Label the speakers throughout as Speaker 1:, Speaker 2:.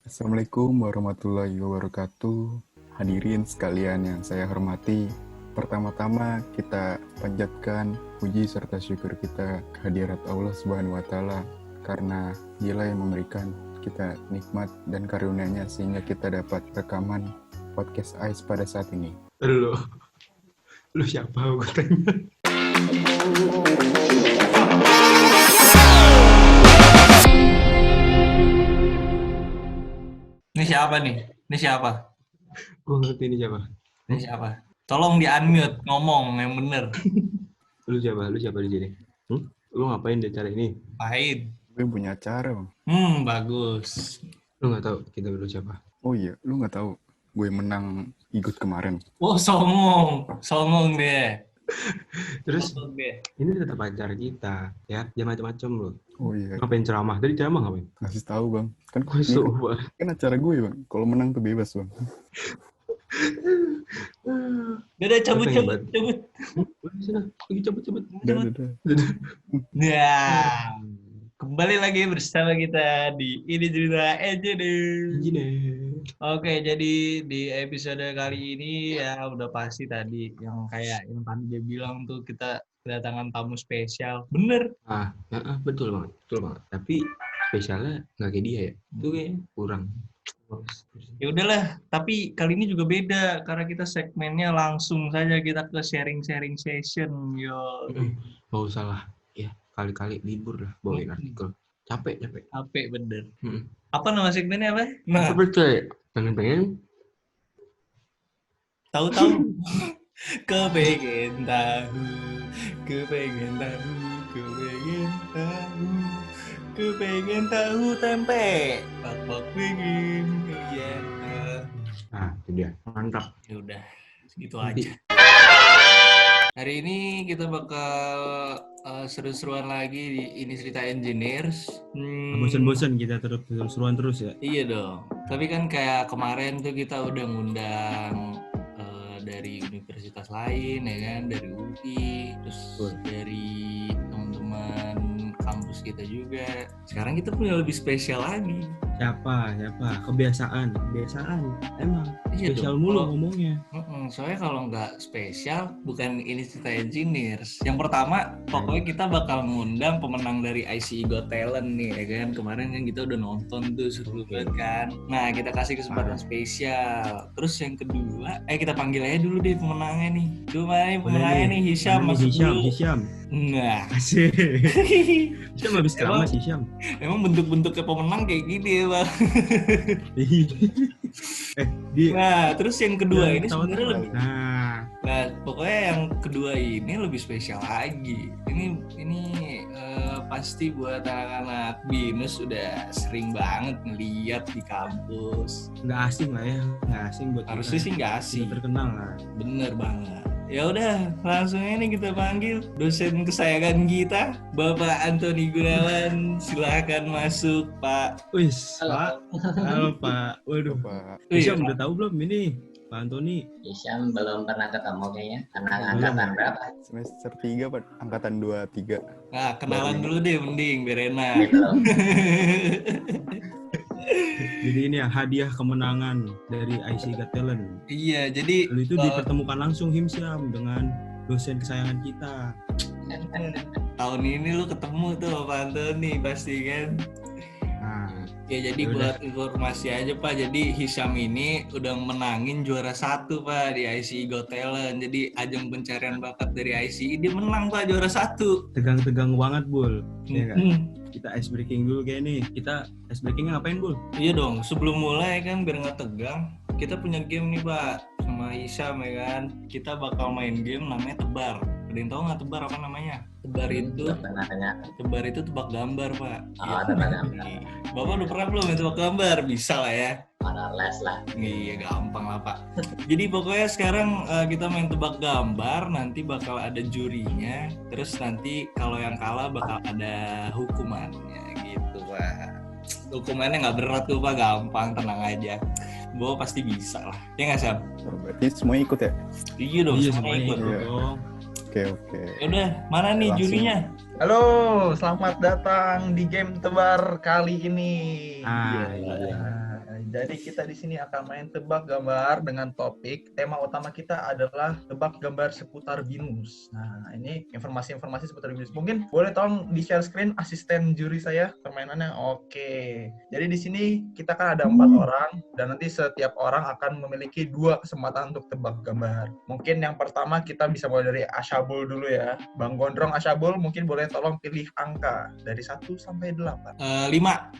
Speaker 1: Assalamualaikum warahmatullahi wabarakatuh. Hadirin sekalian yang saya hormati, pertama-tama kita panjatkan puji serta syukur kita kehadirat Allah Subhanahu wa Ta'ala karena Dialah yang memberikan kita nikmat dan karunia-Nya sehingga kita dapat rekaman podcast AIS pada saat ini.
Speaker 2: Lu siapa gue tanya?
Speaker 3: Ini siapa nih? Ini siapa?
Speaker 2: Gue ngerti ini siapa.
Speaker 3: Ini siapa? Tolong di-unmute, ngomong yang bener.
Speaker 2: Lu siapa di sini? Lu ngapain di acara ini?
Speaker 3: Pahit.
Speaker 1: Gue punya acara, Bang.
Speaker 3: Bagus.
Speaker 2: Lu nggak tahu kita berdua siapa?
Speaker 1: Oh iya, lu nggak tahu gue menang ikut kemarin.
Speaker 3: Oh, songong deh.
Speaker 2: Terus
Speaker 3: Songong deh.
Speaker 2: ini tetap acara kita, ya? Jangan macam-macam lu.
Speaker 1: Oh iya,
Speaker 2: Ngapain ceramah? Tadi ceramah ngapain?
Speaker 1: ngasih tahu Bang. Kan
Speaker 2: Masuk,
Speaker 1: ini
Speaker 2: Bang.
Speaker 1: kan acara gue, Bang. Kalau menang tuh bebas, Bang.
Speaker 3: Udah cabut.
Speaker 2: Udah sana, pergi cabut.
Speaker 1: Udah.
Speaker 3: Nah, kembali lagi bersama kita di Ini Cerita Engineer. Oke, jadi di episode kali ini ya udah pasti tadi yang kayak yang tadi dia bilang tuh kita kedatangan tamu spesial. Bener.
Speaker 2: Betul banget. Tapi spesialnya nggak kayak dia ya. Itu kayaknya kurang.
Speaker 3: Ya udahlah, tapi kali ini juga beda karena kita segmennya langsung saja kita ke sharing session. Yo.
Speaker 2: Nggak usah lah. Ya, kali-kali libur lah bawain artikel. Capek.
Speaker 3: Capek bener. Apa nama segmennya apa? Nah,
Speaker 2: Seperti pengen
Speaker 3: tahu-tahu. Kepengen tahu tempe. Pak pengen ya.
Speaker 2: itu dia. Mantap.
Speaker 3: Ya udah, segitu aja. Hari ini kita bakal seru-seruan lagi di Ini Cerita Engineers.
Speaker 2: Bosan-bosan kita terus-terusan terus ya.
Speaker 3: Iya dong. Tapi kan kayak kemarin tuh kita udah ngundang dari universitas lain, ya kan, dari UI, terus dari teman-teman kampus kita juga. Sekarang kita punya lebih spesial lagi.
Speaker 2: Siapa? Kebiasaan. Emang
Speaker 3: Iya
Speaker 2: spesial
Speaker 3: dong.
Speaker 2: mulu ngomongnya.
Speaker 3: Soalnya kalau nggak spesial, bukan Ini Cerita Engineers. Yang pertama, pokoknya kita bakal ngundang pemenang dari ICE Got Talent nih, ya kan. Kemarin kan kita udah nonton tuh, seru banget kan. Nah, kita kasih kesempatan spesial. Terus yang kedua, kita panggil aja dulu deh pemenangnya nih. Cuma pemenangnya nih, Hisham masuk dulu.
Speaker 2: Hisham.
Speaker 3: Nah,
Speaker 2: Asik. Hisham habis keramas Hisham.
Speaker 3: emang bentuk-bentuknya pemenang kayak gini ya, Bang. Nah, terus yang kedua ini sebenarnya lebih. Nah, pokoknya yang kedua ini lebih spesial lagi. Ini pasti buat anak-anak binus udah sering banget ngeliat di kampus.
Speaker 2: Nggak asing lah ya, nggak asing buat
Speaker 3: Harusnya
Speaker 2: kita.
Speaker 3: sih nggak asing.
Speaker 2: Sudah terkenal lah.
Speaker 3: Bener banget. Ya udah, langsung ini kita panggil dosen kesayangan kita, Bapak Antoni Gunawan. Silahkan masuk, Pak.
Speaker 2: Wis, Pak. Halo Pak. Waduh.
Speaker 1: Pak.
Speaker 2: Hisham udah tahu belum ini Pak Antoni?
Speaker 4: Hisham belum pernah ketemu kayaknya. Anak angkatan berapa?
Speaker 1: Semester 3, Pak. Angkatan 23.
Speaker 3: Nah, kenalan dulu deh mending, biar enak.
Speaker 4: Belum.
Speaker 2: Jadi ini ya hadiah kemenangan dari ICE Got Talent.
Speaker 3: Iya, jadi
Speaker 2: Lalu itu dipertemukan langsung Hisham dengan dosen kesayangan kita.
Speaker 3: tahun ini lu ketemu tuh Pak Antoni pasti kan.
Speaker 2: Nah,
Speaker 3: Ya jadi
Speaker 2: Yaudah.
Speaker 3: buat informasi aja Pak, jadi Hisham ini udah menangin juara 1 Pak di ICE Got Talent. Jadi ajang pencarian bakat dari ICE dia menang Pak, juara 1.
Speaker 2: tegang-tegang banget, Bul. Iya kan?
Speaker 3: Hmm.
Speaker 2: Kita ice breaking dulu kayak nih. Kita ice breakingnya ngapain, Bul?
Speaker 3: Iya dong, sebelum mulai kan biar nggak tegang, kita punya game nih Pak sama Hisham ya kan. Kita bakal main game namanya tebar. Ada yang tahu nggak tebar apa namanya? Tebar itu
Speaker 4: Belum pernah tanya.
Speaker 3: Tebar itu tebak gambar, Pak.
Speaker 4: Oh, tebak gambar.
Speaker 3: Bapak udah pernah belum ya tebak gambar? Bisa lah ya.
Speaker 4: Mana les lah.
Speaker 3: Iya, gampang lah, Pak. Jadi pokoknya sekarang kita main tebak gambar, nanti bakal ada jurinya. Terus nanti kalau yang kalah bakal ada hukumannya gitu, Pak. Hukumannya nggak berat tuh, Pak. Gampang, tenang aja. Bapak pasti bisa lah. Ya nggak, Sam?
Speaker 1: Oh, berarti semuanya ikut ya?
Speaker 3: Iya dong,
Speaker 2: Iya,
Speaker 3: semuanya
Speaker 2: semuanya
Speaker 3: ikut.
Speaker 2: ikut
Speaker 1: Iya.
Speaker 2: dong.
Speaker 1: Oke.
Speaker 3: Yaudah, mana nih
Speaker 1: Langsung.
Speaker 3: jurinya?
Speaker 5: Halo, selamat datang di game tebar kali ini.
Speaker 2: Ah,
Speaker 1: Iya.
Speaker 5: Jadi kita di sini akan main tebak gambar dengan topik. Tema utama kita adalah tebak gambar seputar Binus. Nah, ini informasi-informasi seputar Binus. Mungkin boleh tolong di share screen asisten juri saya permainannya. Oke. Jadi di sini kita kan ada 4 orang dan nanti setiap orang akan memiliki 2 kesempatan untuk tebak gambar. Mungkin yang pertama kita bisa mulai dari Asyabul dulu ya. Bang Gondrong Asyabul mungkin boleh tolong pilih angka dari 1 sampai 8.
Speaker 3: 5.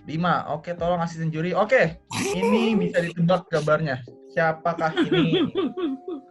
Speaker 5: 5. Oke, tolong asisten juri. Oke. Ini bisa ditebak gambarnya. Siapakah ini?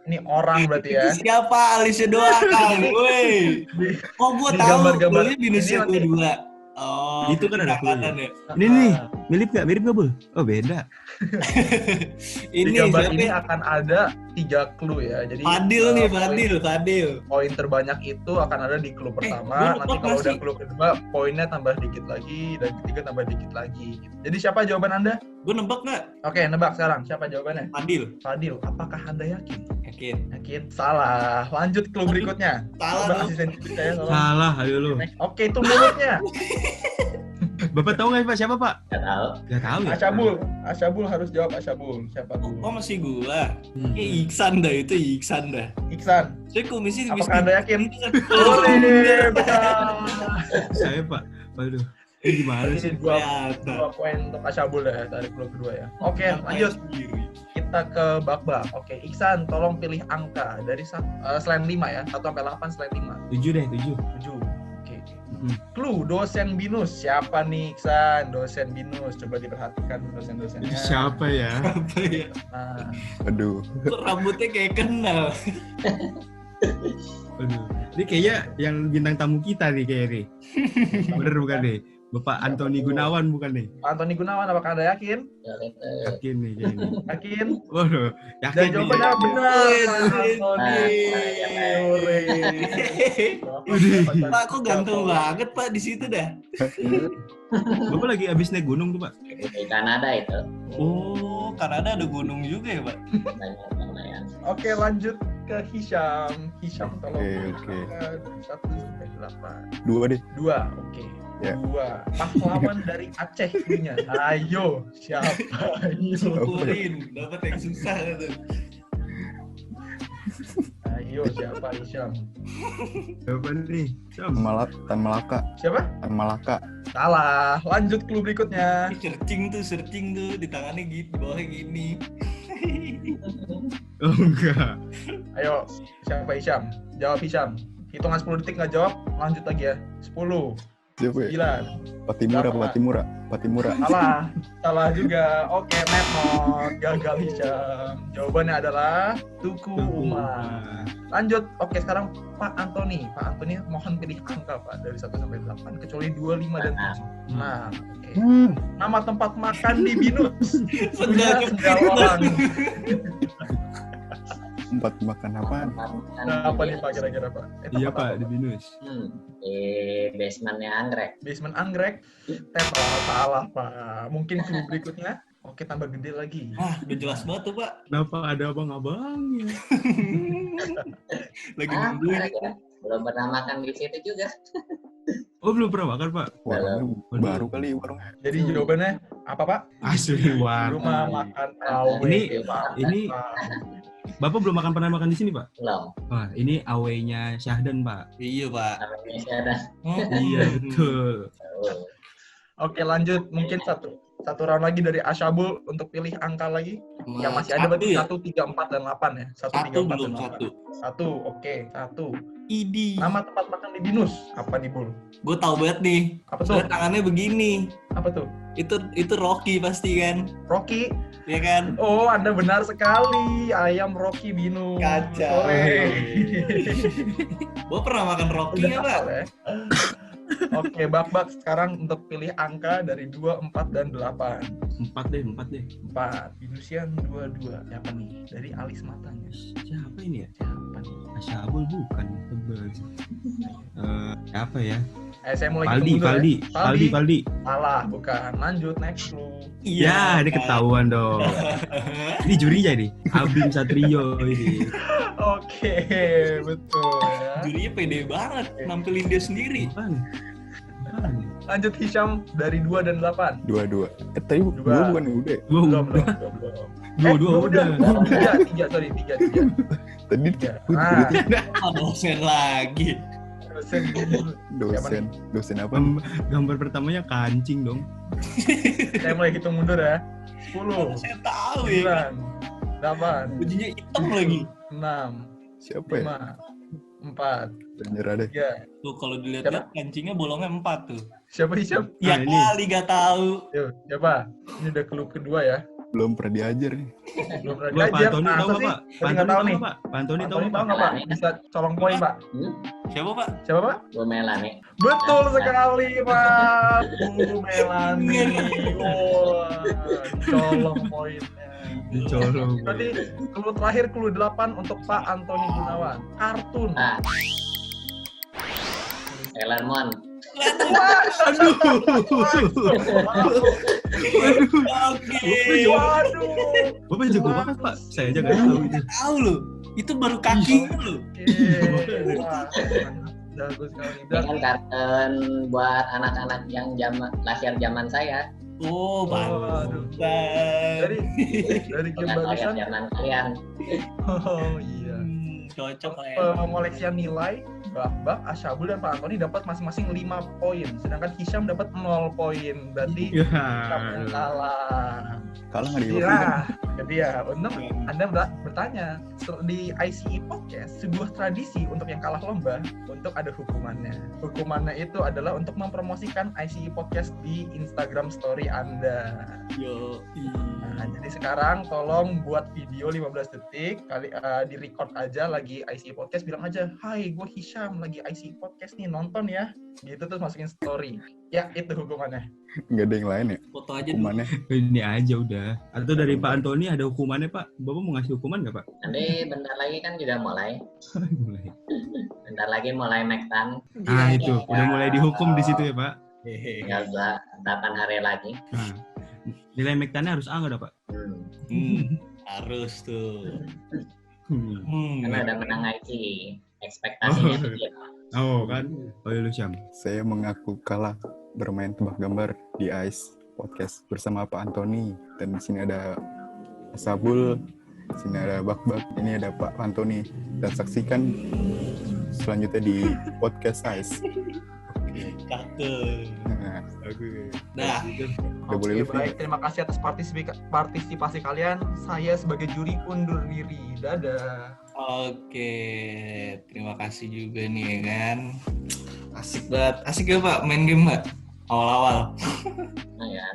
Speaker 5: Ini orang berarti ya.
Speaker 3: Itu siapa? Alicia doang. Woi. Oh, gue
Speaker 5: Di
Speaker 3: tahu.
Speaker 5: gambar-gambar
Speaker 3: Ini Indonesia
Speaker 5: ini nanti-
Speaker 3: 2. Oh,
Speaker 2: Itu kan ada
Speaker 3: angkatan ya.
Speaker 2: Ini nih, mirip gak Bul? Oh beda.
Speaker 5: Di
Speaker 3: Ini
Speaker 5: gambar
Speaker 3: siapa?
Speaker 5: ini akan ada 3 clue ya. Jadi
Speaker 3: Fadil nih,
Speaker 5: poin-
Speaker 3: Fadil.
Speaker 5: Poin terbanyak itu akan ada di clue
Speaker 3: gua
Speaker 5: pertama.
Speaker 3: lupa
Speaker 5: Nanti kalau
Speaker 3: nggak
Speaker 5: udah
Speaker 3: sih?
Speaker 5: clue kedua, poinnya tambah dikit lagi dan ketiga tambah dikit lagi. Jadi siapa jawaban Anda?
Speaker 3: Gue nebak nggak?
Speaker 5: Oke, nebak sekarang. Siapa jawabannya?
Speaker 3: Fadil.
Speaker 5: Fadil. Apakah Anda yakin?
Speaker 3: Yakin.
Speaker 5: Yakin? Salah. Lanjut clue berikutnya.
Speaker 3: Salah
Speaker 5: Coba
Speaker 3: dong.
Speaker 5: asisten juri saya tolong.
Speaker 2: Salah, ayo lu.
Speaker 5: Oke, itu mulutnya.
Speaker 2: Bapak tahu nggak Pak siapa Pak?
Speaker 4: Nggak tahu.
Speaker 2: Gak tahu ya.
Speaker 5: Asyabul harus jawab Asyabul. Siapa
Speaker 3: Oh,
Speaker 5: dulu?
Speaker 3: masih gua.
Speaker 2: Hmm.
Speaker 3: Kayak Iksan dah, itu Iksan dah.
Speaker 5: Iksan.
Speaker 3: Saya komisi
Speaker 5: Apakah Anda yakin?
Speaker 3: Oh,
Speaker 5: Boleh, benar.
Speaker 2: Saya Pak. Waduh. Ini gimana sih?
Speaker 5: Ini 2 poin untuk Asyabul ya dari clue kedua ya. Oke, lanjut. Kita ke Bak-Bak. Oke, Iksan tolong pilih angka dari selain 5 ya. 1 sampai 8 selain 5.
Speaker 2: 7 deh, 7.
Speaker 5: 7. Oke. Clue dosen Binus. Siapa nih Iksan? Dosen Binus. Coba diperhatikan dosen-dosennya.
Speaker 2: Siapa ya?
Speaker 3: Apa ya?
Speaker 5: Nah,
Speaker 1: Aduh,
Speaker 3: Kok rambutnya kayak kenal.
Speaker 2: Waduh. Ini kayaknya yang bintang tamu kita nih kayak nih. Bener bukan nih? Bapak Antoni Gunawan bukan nih?
Speaker 5: Antoni Gunawan, apakah Anda yakin?
Speaker 2: Yakin nih kayaknya.
Speaker 5: Yakin?
Speaker 2: Waduh,
Speaker 5: Dan
Speaker 2: yakin nih.
Speaker 5: jawabannya benar. Antoni.
Speaker 3: Pak, kok ganteng banget Pak di situ dah.
Speaker 2: Bapak lagi habis naik gunung tuh Pak?
Speaker 4: Di Kanada itu.
Speaker 3: Oh, Kanada ada gunung juga ya Pak.
Speaker 4: Banyak lumayan.
Speaker 5: Oke, lanjut ke Hisham. Hisham tolong
Speaker 1: Oke.
Speaker 5: dari 1 sampai 8.
Speaker 1: 2 deh.
Speaker 5: 2, oke.
Speaker 1: Ya.
Speaker 5: 2. Pahlawan dari Aceh punya. Ayo, siapa? Ayo.
Speaker 3: Syukurin, dapat yang susah gitu.
Speaker 5: Ayo, siapa Hisham?
Speaker 2: Apa nih? Sam.
Speaker 1: Tan Malaka.
Speaker 5: Siapa?
Speaker 1: Tan Malaka.
Speaker 5: Salah. Lanjut clue berikutnya.
Speaker 3: Searching tuh di tangannya gitu, di bawahnya gini.
Speaker 2: Oh enggak.
Speaker 5: Ayo, siapa Hisham? Jawab Hisham. Hitungan 10 detik nggak jawab, lanjut lagi ya. 10,
Speaker 1: Siapa ya?
Speaker 5: 9.
Speaker 1: Patimura,
Speaker 5: Berapa?
Speaker 1: Patimura. Patimura.
Speaker 5: Salah juga. Oke, Netmod. Gagal Hisham. Jawabannya adalah Tuku Umar. Lanjut. Oke, sekarang Pak Antoni. Pak Antoni mohon pilih angka Pak dari 1 sampai 8 kecuali 2, 5 dan 7. Nah, oke. Nama tempat makan di Binus. Punya sendal orang.
Speaker 1: 4 makan apaan?
Speaker 5: Nah, apa nih Pak kira-kira Pak?
Speaker 2: Iya
Speaker 5: Tempat
Speaker 2: Pak,
Speaker 5: apa,
Speaker 2: di Binus.
Speaker 4: Di basementnya Anggrek.
Speaker 5: Basement anggrek. Tetra. Salah Pak. Mungkin clue berikutnya. Oke, tambah gede lagi.
Speaker 3: Wah, udah jelas banget tuh Pak.
Speaker 2: Kenapa ada abang-abangnya?
Speaker 3: Lagi
Speaker 4: Ah,
Speaker 3: nungguin.
Speaker 4: ya. Belum pernah makan di situ juga.
Speaker 2: Oh belum pernah makan Pak?
Speaker 1: Warungnya baru kali warungnya.
Speaker 5: Jadi jawabannya apa Pak?
Speaker 2: Asli Wak.
Speaker 5: Rumah makan
Speaker 2: Ini-
Speaker 5: Pak.
Speaker 2: ini- Bapak belum pernah makan di sini Pak?
Speaker 4: Belum.
Speaker 2: Wah ini awenya Syahdan Pak.
Speaker 3: Iya Pak.
Speaker 4: Namanya sih ada.
Speaker 2: Iya betul.
Speaker 4: Oh.
Speaker 5: Oke, lanjut. Mungkin satu round lagi dari Asyabul untuk pilih angka lagi. Yang masih ada berarti
Speaker 3: ya?
Speaker 5: 1, 3, 4 dan 8 ya. 1, 3,
Speaker 3: Satu
Speaker 5: 4
Speaker 3: belum
Speaker 5: dan 8.
Speaker 3: satu.
Speaker 5: 1, oke. 1.
Speaker 3: Idi.
Speaker 5: Nama tempat makan di Binus. Apa nih, Bul?
Speaker 3: Gue tahu banget nih.
Speaker 5: Apa tuh?
Speaker 3: Soalnya tangannya begini.
Speaker 5: Apa tuh?
Speaker 3: Itu Rocky pasti kan,
Speaker 5: Rocky.
Speaker 3: ya kan?
Speaker 5: Oh, Anda benar sekali. Ayam Rocky Binus.
Speaker 3: Kacau.
Speaker 5: Sore.
Speaker 3: Gue pernah makan Rocky
Speaker 5: Udah
Speaker 3: ya Pak?
Speaker 5: hafal ya? Oke, Bak-Bak sekarang untuk pilih angka dari 2, 4, dan 8.
Speaker 2: 4 deh.
Speaker 5: 4. Binusian 22. Siapa nih? Dari alis matanya.
Speaker 2: Siapa ini ya?
Speaker 5: Siapa nih?
Speaker 2: Asyabul bukan. Tebel. Siapa ya?
Speaker 5: Saya mulai hitung dulu ya.
Speaker 2: Faldi.
Speaker 5: Salah, bukan. Lanjut, next clue.
Speaker 2: Ya, ini
Speaker 3: kan?
Speaker 2: ketahuan dong. Ini jurinya nih. Abim Satrio ini.
Speaker 5: Oke, betul ya.
Speaker 3: Jurinya pede banget, nampilin dia sendiri.
Speaker 2: Bukan.
Speaker 5: Lanjut Hisham dari 2 dan 8.
Speaker 1: 2. Tadi
Speaker 5: Dua.
Speaker 1: gue bukan udah.
Speaker 2: Gua
Speaker 5: Belum.
Speaker 2: Dua udah.
Speaker 5: 3, sorry 3.
Speaker 1: Tadi
Speaker 3: Dosen lagi.
Speaker 1: dosen apa?
Speaker 2: Gambar pertamanya kancing dong.
Speaker 5: Saya mulai hitung mundur ya. 10,
Speaker 3: Saya tahu ya.
Speaker 5: 9, 8,
Speaker 3: Bajunya hitam lagi.
Speaker 5: 6,
Speaker 1: Siapa ya?
Speaker 5: 5, 4,
Speaker 1: Nyerah deh.
Speaker 5: 3.
Speaker 3: Tuh kalau dilihat-lihat kancingnya bolongnya 4 tuh.
Speaker 5: Siapa Hisham?
Speaker 3: Ya
Speaker 2: ini.
Speaker 3: kali gak tahu.
Speaker 5: Yuk, siapa? Ini udah klub kedua ya.
Speaker 1: Belum pernah diajar nih.
Speaker 5: Belum pernah
Speaker 2: Pak
Speaker 5: diajar.
Speaker 2: Antoni tahu
Speaker 5: Masa
Speaker 2: nggak
Speaker 5: sih?
Speaker 2: Pak?
Speaker 5: Saya
Speaker 2: Pak
Speaker 5: nggak
Speaker 2: Antoni
Speaker 5: tahu
Speaker 2: tahu
Speaker 5: nih.
Speaker 2: nggak Pak? Pak Antoni tahu
Speaker 5: Antoni
Speaker 2: nggak
Speaker 5: tahu
Speaker 2: Pak?
Speaker 5: nggak Pak? Bisa colong poin Pak.
Speaker 3: Siapa Pak?
Speaker 5: Siapa Pak?
Speaker 4: Bu Melani.
Speaker 5: Betul sekali Pak. Bu Melani. Wah, colong poinnya.
Speaker 2: Dicolong.
Speaker 5: Berarti clue terakhir clue 8 untuk Pak Antoni Gunawan. Kartun.
Speaker 4: Ah. Sailor Moon.
Speaker 3: Oke.
Speaker 5: Waduh.
Speaker 2: Bapak jago banget Pak. Saya aja nggak tahu itu.
Speaker 3: Tahu lu. Itu baru kaki lu.
Speaker 5: Oke. Wah, bagus sekali.
Speaker 4: Ini kan kartun buat anak-anak yang lahir zaman saya.
Speaker 3: Oh,
Speaker 5: Waduh.
Speaker 3: pantas.
Speaker 5: Dari game
Speaker 4: Bukan lahir
Speaker 5: barusan.
Speaker 4: zaman kalian.
Speaker 5: Oh iya.
Speaker 3: Cocok lah ya.
Speaker 5: Pemoleksian nilai Bak, Asyabul dan Pak Antoni dapat masing-masing 5 poin, sedangkan Hisham dapat 0 poin. Berarti
Speaker 2: Ya.
Speaker 5: Hisham yang kalah.
Speaker 1: Kalah nggak di
Speaker 5: Iya, dia. Untuk Anda bertanya di ICE Podcast, sebuah tradisi untuk yang kalah lomba untuk ada hukumannya. Hukumannya itu adalah untuk mempromosikan ICE Podcast di Instagram Story Anda.
Speaker 3: Yo.
Speaker 5: Nah, jadi sekarang tolong buat video 15 detik kali di record aja lagi ICE Podcast, bilang aja, "Hai, gue Hisham lagi ICE Podcast nih, nonton ya." Gitu terus masukin story. Ya, itu hukumannya.
Speaker 1: Nggak ada yang lain ya?
Speaker 3: Foto aja dulu.
Speaker 1: Hukumannya.
Speaker 2: Ini aja udah. Atau dari Pak Antoni ada hukumannya Pak? Bapak mau ngasih hukuman nggak Pak?
Speaker 4: Nanti bentar lagi kan juga mulai.
Speaker 2: Mulai.
Speaker 4: Bentar lagi mulai Mektan.
Speaker 2: Ah itu udah mulai dihukum di situ ya Pak.
Speaker 3: Hehe.
Speaker 4: Tinggal 8 hari lagi.
Speaker 2: Nah, nilai mektannya harus A nggak ada Pak?
Speaker 3: Harus tuh.
Speaker 4: Karena udah menang IC. Ekspektasinya
Speaker 2: Oh.
Speaker 4: tinggi.
Speaker 2: Oh kan? Oh iya lu Syam.
Speaker 1: Saya mengaku kalah bermain tebak gambar di ICE Podcast bersama Pak Antoni. Dan di sini ada Sabul, di sini ada Bak-Bak, ini ada Pak Antoni. Dan saksikan selanjutnya di podcast ICE.
Speaker 3: Cakep.
Speaker 1: Nah,
Speaker 3: Dah.
Speaker 1: udah boleh
Speaker 5: Oke,
Speaker 1: live
Speaker 5: baik. Terima kasih atas partisipasi kalian. Saya sebagai juri undur diri. Dadah.
Speaker 3: Oke, terima kasih juga nih ya kan. Asik banget. Asik ya Pak main game Pak? Awal-awal.
Speaker 4: Nah, ya.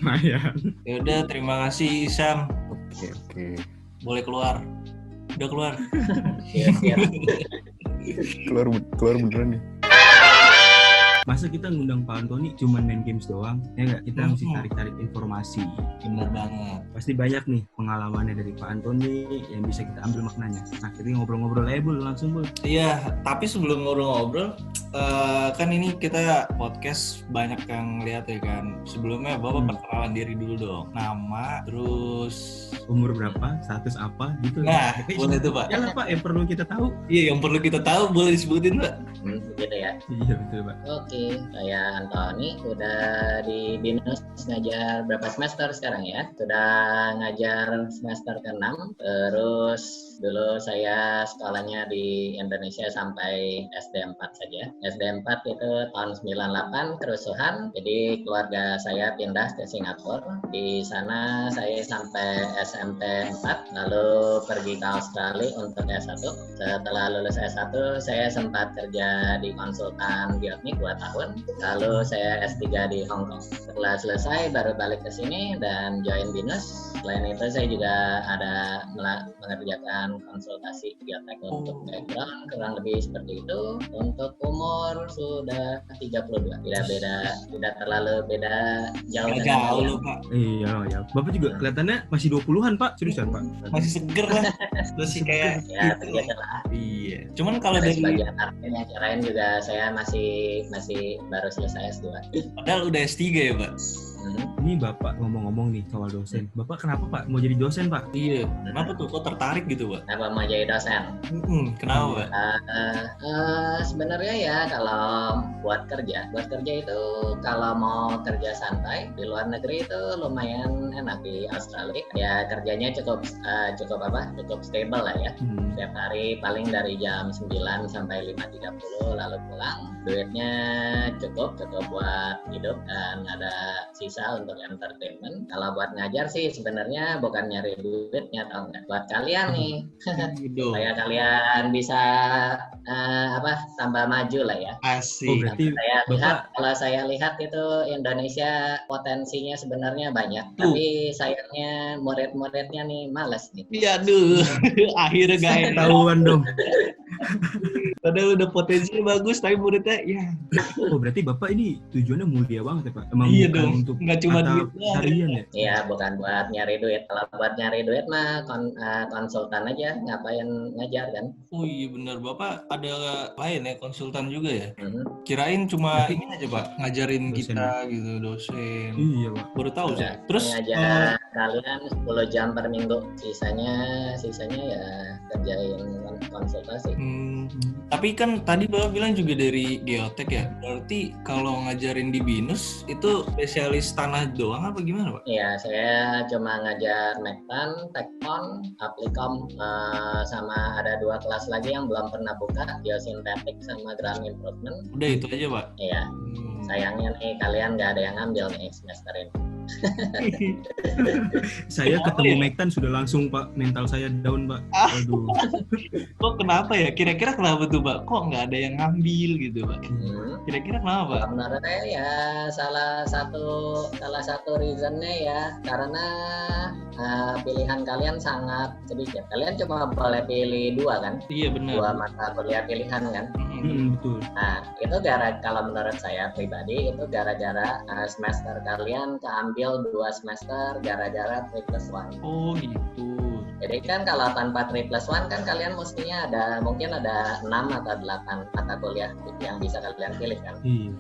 Speaker 2: Nah ya.
Speaker 3: Ya udah, terima kasih Sam.
Speaker 1: Oke.
Speaker 3: Boleh keluar. Udah keluar.
Speaker 4: Siap-siap.
Speaker 1: Keluar beneran nih.
Speaker 2: Masa kita ngundang Pak Antoni cuma main games doang? Ya nggak? Kita mesti tarik-tarik informasi.
Speaker 3: Bener banget.
Speaker 2: Pasti banyak nih pengalamannya dari Pak Antoni yang bisa kita ambil maknanya. Nah, kita ngobrol-ngobrol aja Bul, langsung Bul.
Speaker 3: Iya, tapi sebelum ngobrol-ngobrol, kan ini kita podcast banyak yang lihat ya kan. Sebelumnya Bapak perkenalan diri dulu dong. Nama, terus
Speaker 2: Umur berapa, status apa gitu.
Speaker 3: Nah, boleh tuh Pak.
Speaker 2: Jangan Pak, yang perlu kita tahu.
Speaker 3: Iya, yang perlu kita tahu boleh disebutin Pak.
Speaker 4: Gitu ya.
Speaker 2: Iya betul Pak.
Speaker 4: Oke, saya Antoni, udah di BINUS ngajar berapa semester sekarang ya? Sudah ngajar semester ke-6, terus dulu saya sekolahnya di Indonesia sampai SD 4 saja. SD 4 itu tahun 98 kerusuhan, jadi keluarga saya pindah ke Singapura. Di sana saya sampai SMP 4, lalu pergi ke Australia untuk S1. Setelah lulus S1, saya sempat kerja di konsultan biotnik 2 tahun. Lalu saya S3 di Hong Kong. Setelah selesai baru balik ke sini dan join BINUS. Selain itu saya juga ada mengerjakan konsultasi biotek untuk background, kurang lebih seperti itu. Untuk umur sudah 32. Tidak terlalu beda jauh
Speaker 3: Nggak
Speaker 4: dengan
Speaker 3: jauh
Speaker 4: kalian.
Speaker 3: lu Pak.
Speaker 2: Iya, ya. Bapak juga kelihatannya masih 20-an Pak, seriusan Pak.
Speaker 3: Masih seger lah. Masih kayak
Speaker 4: Ya,
Speaker 3: gitu.
Speaker 4: begitulah.
Speaker 3: Iya. Cuman kalau
Speaker 4: Ada
Speaker 3: dari
Speaker 4: sebagian artinya yang kirain juga saya masih baru selesai S2.
Speaker 3: padahal udah S3 ya Pak.
Speaker 2: Ini Bapak ngomong-ngomong nih soal dosen. Bapak kenapa Pak mau jadi dosen Pak?
Speaker 3: Iya, kenapa tuh kok tertarik gitu, Pak?
Speaker 4: Kenapa mau jadi dosen?
Speaker 3: Kenapa, Pak?
Speaker 4: Sebenarnya ya kalau buat kerja itu kalau mau kerja santai di luar negeri itu lumayan enak. Di Australia ya kerjanya cukup stable lah ya. Setiap hari paling dari jam 9 sampai 5.30 lalu pulang. Duitnya cukup buat hidup dan ada sisa untuk entertainment. Kalau buat ngajar sih sebenarnya bukan nyari duitnya, tau nggak? Buat kalian nih, supaya kalian bisa tambah maju lah ya.
Speaker 3: Asik.
Speaker 2: Oh, berarti
Speaker 4: Kalau saya lihat itu Indonesia potensinya sebenarnya banyak, tapi sayangnya murid-muridnya nih malas nih.
Speaker 3: Iya, aduh. Akhirnya gak enak.
Speaker 2: Tahuan dong.
Speaker 3: Padahal udah potensinya bagus, tapi muridnya ya.
Speaker 2: Oh, berarti Bapak ini tujuannya mulia banget ya Pak? Emang
Speaker 3: Iya
Speaker 2: bukan
Speaker 3: dong,
Speaker 2: untuk
Speaker 3: nggak cuma
Speaker 2: mata
Speaker 3: duit
Speaker 2: harian ya?
Speaker 4: Iya, bukan buat nyari duit. Kalau buat nyari duit mah konsultan aja, ngapain ngajar kan?
Speaker 3: Oh iya benar, Bapak ada lain ya, konsultan juga ya? Kirain cuma ini aja Pak, ngajarin
Speaker 2: Dosen.
Speaker 3: kita gitu, dosen.
Speaker 2: Iya Pak.
Speaker 3: Baru tahu
Speaker 4: Enggak,
Speaker 3: saya. Terus
Speaker 4: ngajar kalian 10 jam per minggu, sisanya ya kerjain konsultasi.
Speaker 3: Tapi kan tadi Bapak bilang juga dari geotek ya, berarti kalau ngajarin di BINUS itu spesialis tanah doang apa gimana Pak?
Speaker 4: Iya, saya cuma ngajar Mektan, Tekton, Aplikom, sama ada 2 kelas lagi yang belum pernah buka, Geosintetik sama Ground Improvement.
Speaker 3: Udah itu aja Pak?
Speaker 4: Iya, sayangnya nih kalian nggak ada yang ngambil nih semester ini.
Speaker 2: Saya
Speaker 3: Kenapa
Speaker 2: ketemu
Speaker 3: ya?
Speaker 2: Mektan sudah langsung Pak, mental saya down Pak. Aduh.
Speaker 3: Kok kenapa ya? Kira-kira kenapa tuh Pak? Kok nggak ada yang ngambil gitu Pak? Kira-kira kenapa Pak?
Speaker 4: Kalau menurut saya ya salah satu reasonnya ya karena pilihan kalian sangat sedikit. Kalian cuma boleh pilih 2 kan?
Speaker 3: Iya
Speaker 4: 2
Speaker 3: benar.
Speaker 4: mata kuliah pilihan kan?
Speaker 2: Betul.
Speaker 4: Nah, itu kalau menurut saya pribadi itu gara-gara semester kalian keambil 2 semester gara-gara 3+1.
Speaker 3: Oh gitu.
Speaker 4: Jadi kan kalau tanpa 3+1 kan kalian mestinya mungkin ada 6 atau 8 mata kuliah yang bisa kalian pilih kan.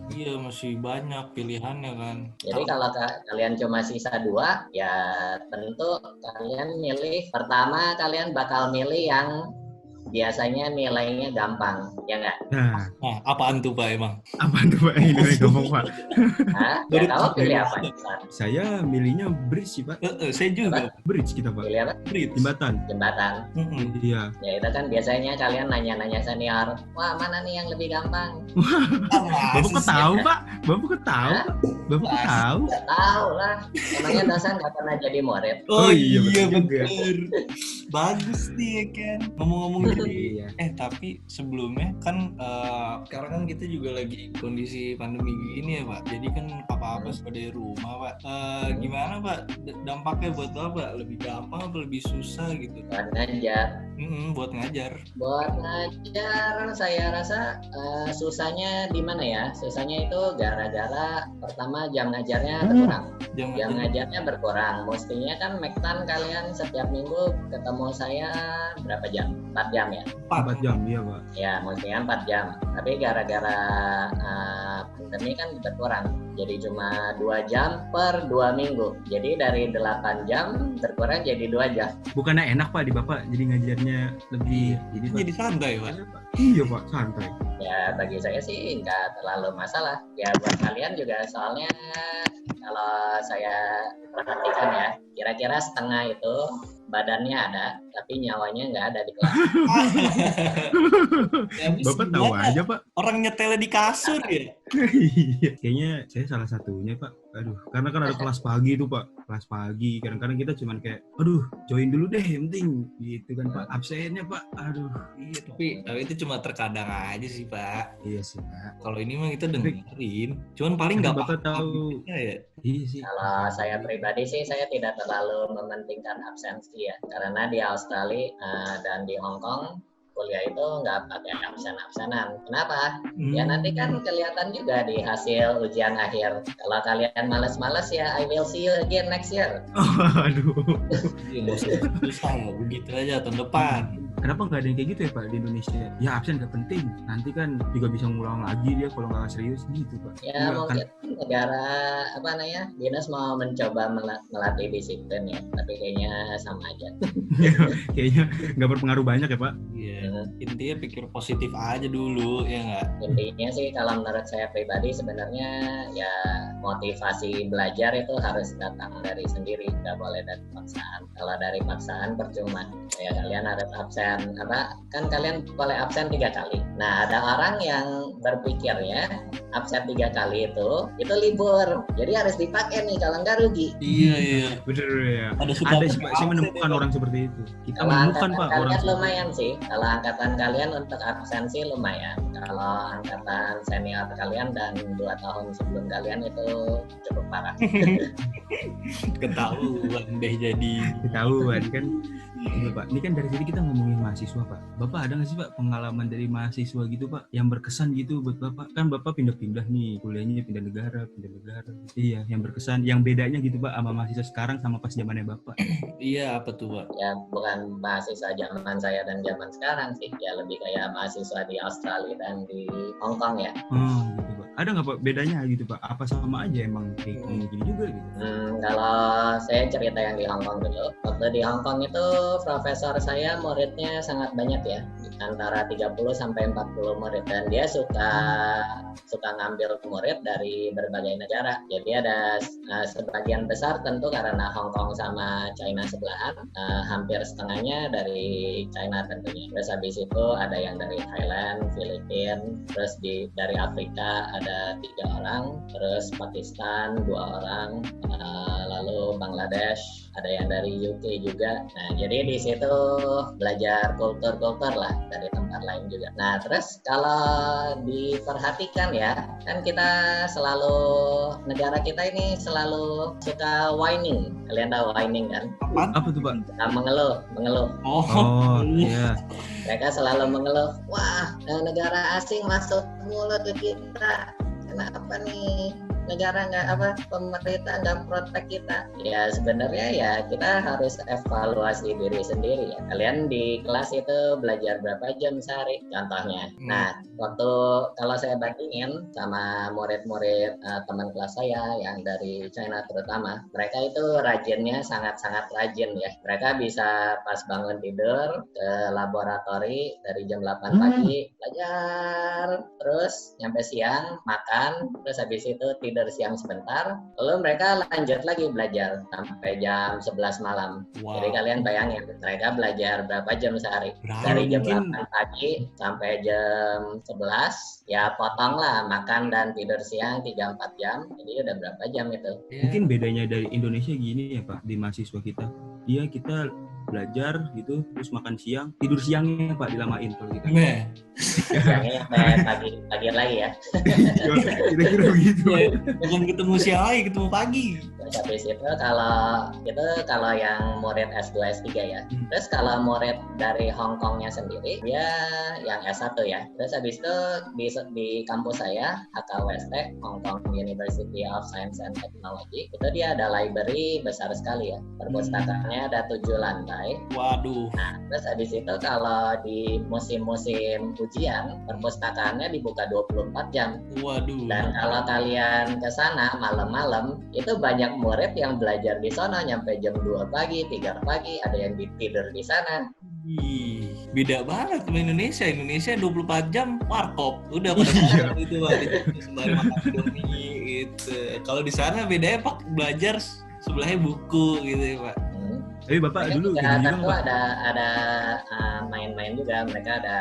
Speaker 3: Iya masih banyak pilihannya kan.
Speaker 4: Jadi kalau kalian cuma sisa 2, ya tentu kalian pertama kalian bakal milih yang biasanya nilainya gampang, ya nggak?
Speaker 2: Nah,
Speaker 3: Nah, apaan tuh Pak emang?
Speaker 2: apa tuh Pak ini ngomong Pak?
Speaker 4: Hah? Ya kamu pilih apa?
Speaker 2: Saya milihnya bridge sih Pak.
Speaker 3: Saya juga.
Speaker 2: Bridge kita Pak.
Speaker 4: Pilih apa?
Speaker 3: Bridge.
Speaker 2: Jembatan.
Speaker 4: Jembatan.
Speaker 2: Iya.
Speaker 4: Ya itu kan biasanya kalian nanya-nanya senior, wah mana nih yang lebih gampang?
Speaker 2: Bapak kok tahu Pak? Bapak kok tahu?
Speaker 4: Hah?
Speaker 2: Bapak kok tahu?
Speaker 4: Nggak tahu lah, emangnya dosen nggak pernah jadi murid.
Speaker 3: Oh,
Speaker 2: Oh iya,
Speaker 3: iya
Speaker 2: betul juga.
Speaker 3: bener. Bagus nih ya kan. Ngomong-ngomong jadi
Speaker 2: Iya.
Speaker 3: tapi sebelumnya kan sekarang kan kita juga lagi kondisi pandemi gini ya Pak. Jadi kan apa-apa sudah dari rumah Pak. Gimana Pak dampaknya buat Bapak? Lebih gampang atau lebih susah gitu?
Speaker 4: Buat ngajar.
Speaker 3: Buat ngajar.
Speaker 4: Buat ngajar saya rasa susahnya di mana ya? Susahnya itu gara-gara pertama jam ngajarnya berkurang.
Speaker 3: Jam
Speaker 4: Jam
Speaker 3: ngajar.
Speaker 4: ngajarnya berkurang. Mestinya kan Mektan kalian setiap minggu ketemu saya berapa jam? 4 jam ya?
Speaker 2: 4 jam iya Pak.
Speaker 4: Ya, mestinya 4 jam. Tapi gara-gara pandemi kan berkurang. Jadi cuma 2 jam per 2 minggu. Jadi dari 8 jam berkurang jadi 2 jam.
Speaker 2: Bukannya enak Pak di Bapak, jadi ngajarnya lebih jadi Pak.
Speaker 3: Jadi santai Pak.
Speaker 2: Iya Pak, santai.
Speaker 4: Ya, bagi saya sih nggak terlalu masalah. Ya, buat kalian juga soalnya kalau saya perhatikan ya, kira-kira setengah itu badannya ada, tapi nyawanya nggak ada di kelas.
Speaker 3: Ya, habis
Speaker 2: Bapak tahu
Speaker 3: gimana?
Speaker 2: aja Pak.
Speaker 3: Orang nyetelnya di kasur ya.
Speaker 2: Iya, kayaknya saya salah satunya Pak. Aduh, karena kan ada kelas pagi tuh Pak. Kelas pagi, kadang-kadang kita cuman kayak, aduh, join dulu deh, yang penting gitu kan Pak. Absennya Pak, aduh.
Speaker 3: Iya, tapi itu cuma terkadang aja sih Pak.
Speaker 2: Iya sih Pak.
Speaker 3: Kalau ini mah kita dengerin. Cuman paling
Speaker 2: Tapi
Speaker 3: nggak
Speaker 2: Bapak
Speaker 3: paham
Speaker 2: tahu.
Speaker 3: ya.
Speaker 2: Iya sih.
Speaker 4: Kalau saya pribadi sih saya tidak terlalu mementingkan absensi ya, karena di Australia dan di Hong Kong kuliah itu nggak pakai absen-absenan. Kenapa?
Speaker 2: Hmm.
Speaker 4: Ya nanti kan kelihatan juga di hasil ujian akhir. Kalau kalian males-males ya I will see you again next year.
Speaker 2: Aduh.
Speaker 3: Iya, nggak usah susah ya, begitu aja tahun depan.
Speaker 2: Kenapa nggak ada yang kayak gitu ya Pak di Indonesia? Ya absen nggak penting, nanti kan juga bisa ngulang lagi dia kalau nggak serius gitu Pak.
Speaker 4: Ya
Speaker 2: Nggak kan?
Speaker 4: mungkin negara apa namanya dinas mau mencoba melatih disiplin ya, tapi kayaknya sama aja.
Speaker 2: Kayaknya nggak berpengaruh banyak ya Pak.
Speaker 3: Iya, intinya pikir positif aja dulu, ya nggak?
Speaker 4: Intinya sih kalau menurut saya pribadi sebenarnya ya motivasi belajar itu harus datang dari sendiri, nggak boleh dari paksaan. Kalau dari paksaan percuma. Ya kalian harus absen apa? Kan kalian boleh absen 3 kali. Nah ada orang yang berpikirnya absen 3 kali itu libur. Jadi harus dipakai nih kalau nggak rugi.
Speaker 3: Iya.
Speaker 2: Bener ya.
Speaker 3: Ada suka
Speaker 2: Ada sih Pak, saya menemukan orang seperti itu. Kita
Speaker 4: Kalau
Speaker 2: menemukan
Speaker 4: angkatan
Speaker 2: Pak orang
Speaker 4: kalian
Speaker 2: seperti itu.
Speaker 4: lumayan sih. Kalau angkatan kalian untuk absensi lumayan. Kalau angkatan senior kalian dan 2 tahun sebelum kalian itu cukup parah.
Speaker 3: Ketahuan deh jadi.
Speaker 2: Ketahuan kan. Iya Pak, ini kan dari sini kita ngomongin mahasiswa Pak. Bapak ada nggak sih Pak pengalaman dari mahasiswa gitu Pak yang berkesan gitu buat Bapak? Kan Bapak pindah-pindah nih, kuliahnya pindah negara. Iya, yang berkesan, yang bedanya gitu Pak sama mahasiswa sekarang sama pas zamannya Bapak.
Speaker 3: Iya, apa tuh, Pak?
Speaker 4: Ya bukan mahasiswa zaman saya dan zaman sekarang sih. Ya lebih kayak mahasiswa di Australia dan di Hong Kong ya.
Speaker 2: Oh gitu Pak. Ada nggak Pak bedanya gitu Pak? Apa sama aja emang kayak gini juga gitu?
Speaker 4: Kalau saya cerita yang di Hong Kong dulu. Waktu di Hong Kong itu profesor saya muridnya sangat banyak ya, antara 30 sampai 40 murid, dan dia suka ngambil murid dari berbagai negara. Jadi ada sebagian besar tentu karena Hong Kong sama China sebelahan, hampir setengahnya dari China tentunya. Terus habis itu ada yang dari Thailand, Filipina, terus dari Afrika ada 3 orang, terus Pakistan 2 orang, lalu Bangladesh, ada yang dari UK juga. Nah, jadi di situ belajar kultur lah dari tempat lain juga. Nah, terus kalau diperhatikan ya, kan kita selalu, negara kita ini selalu suka whining. Kalian tahu whining kan?
Speaker 2: Apa tuh Pak?
Speaker 4: Nah, mengeluh.
Speaker 2: Oh iya.
Speaker 4: Mereka selalu mengeluh, wah negara asing masuk mulu ke kita. Kenapa nih negara pemerintah nggak protek kita? Ya sebenarnya ya kita harus evaluasi diri sendiri ya. Kalian di kelas itu belajar berapa jam sehari contohnya? Nah waktu kalau saya bandingin sama murid-murid teman kelas saya yang dari China terutama, mereka itu rajinnya sangat-sangat rajin ya. Mereka bisa pas bangun tidur ke laboratori dari jam 8 pagi belajar, terus nyampe siang makan, terus habis itu tidur siang sebentar, lalu mereka lanjut lagi belajar sampai jam 11 malam.
Speaker 3: Wow.
Speaker 4: Jadi kalian bayangin, mereka belajar berapa jam sehari?
Speaker 3: Berapa?
Speaker 4: Dari jam
Speaker 2: Mungkin-
Speaker 4: 8 pagi sampai jam 11, ya potonglah makan dan tidur siang 3-4 jam, jadi udah berapa jam itu?
Speaker 2: Mungkin bedanya dari Indonesia gini ya Pak, di mahasiswa kita. Iya kita belajar gitu, terus makan siang, tidur siangnya Pak dilamain kalau kita.
Speaker 3: Nah,
Speaker 4: Siangnya sampai pagi lagi ya.
Speaker 2: Kira-kira begitu.
Speaker 3: bukan ketemu siang lagi, ketemu pagi.
Speaker 4: Terus habis itu kalau yang murid S2 S3 ya. Terus kalau murid dari Hong Kongnya sendiri, dia yang S1 ya. Terus habis itu di kampus saya HKUST, Hong Kong University of Science and Technology, itu dia ada library besar sekali ya. Perpustakaannya ada 7 lantai.
Speaker 3: Waduh.
Speaker 4: Nah, terus habis itu kalau di musim-musim ujian, perpustakaannya dibuka 24 jam.
Speaker 3: Waduh.
Speaker 4: Dan kalau kalian ke sana malam-malam, itu banyak murid yang belajar di sana nyampe jam 2 pagi, 3 pagi, ada yang tidur di sana.
Speaker 3: Ih, beda banget sama Indonesia. Indonesia 24 jam warkop. Udah pada makan itu Pak, itu sembari makan Indomie gitu. Kalau di sana bedanya Pak, belajar sebelahnya buku gitu ya Pak.
Speaker 2: Tapi Bapak
Speaker 4: Mereka
Speaker 2: dulu
Speaker 4: juga
Speaker 2: gini juga
Speaker 4: tentu
Speaker 2: Pak.
Speaker 4: ada main-main juga. Mereka ada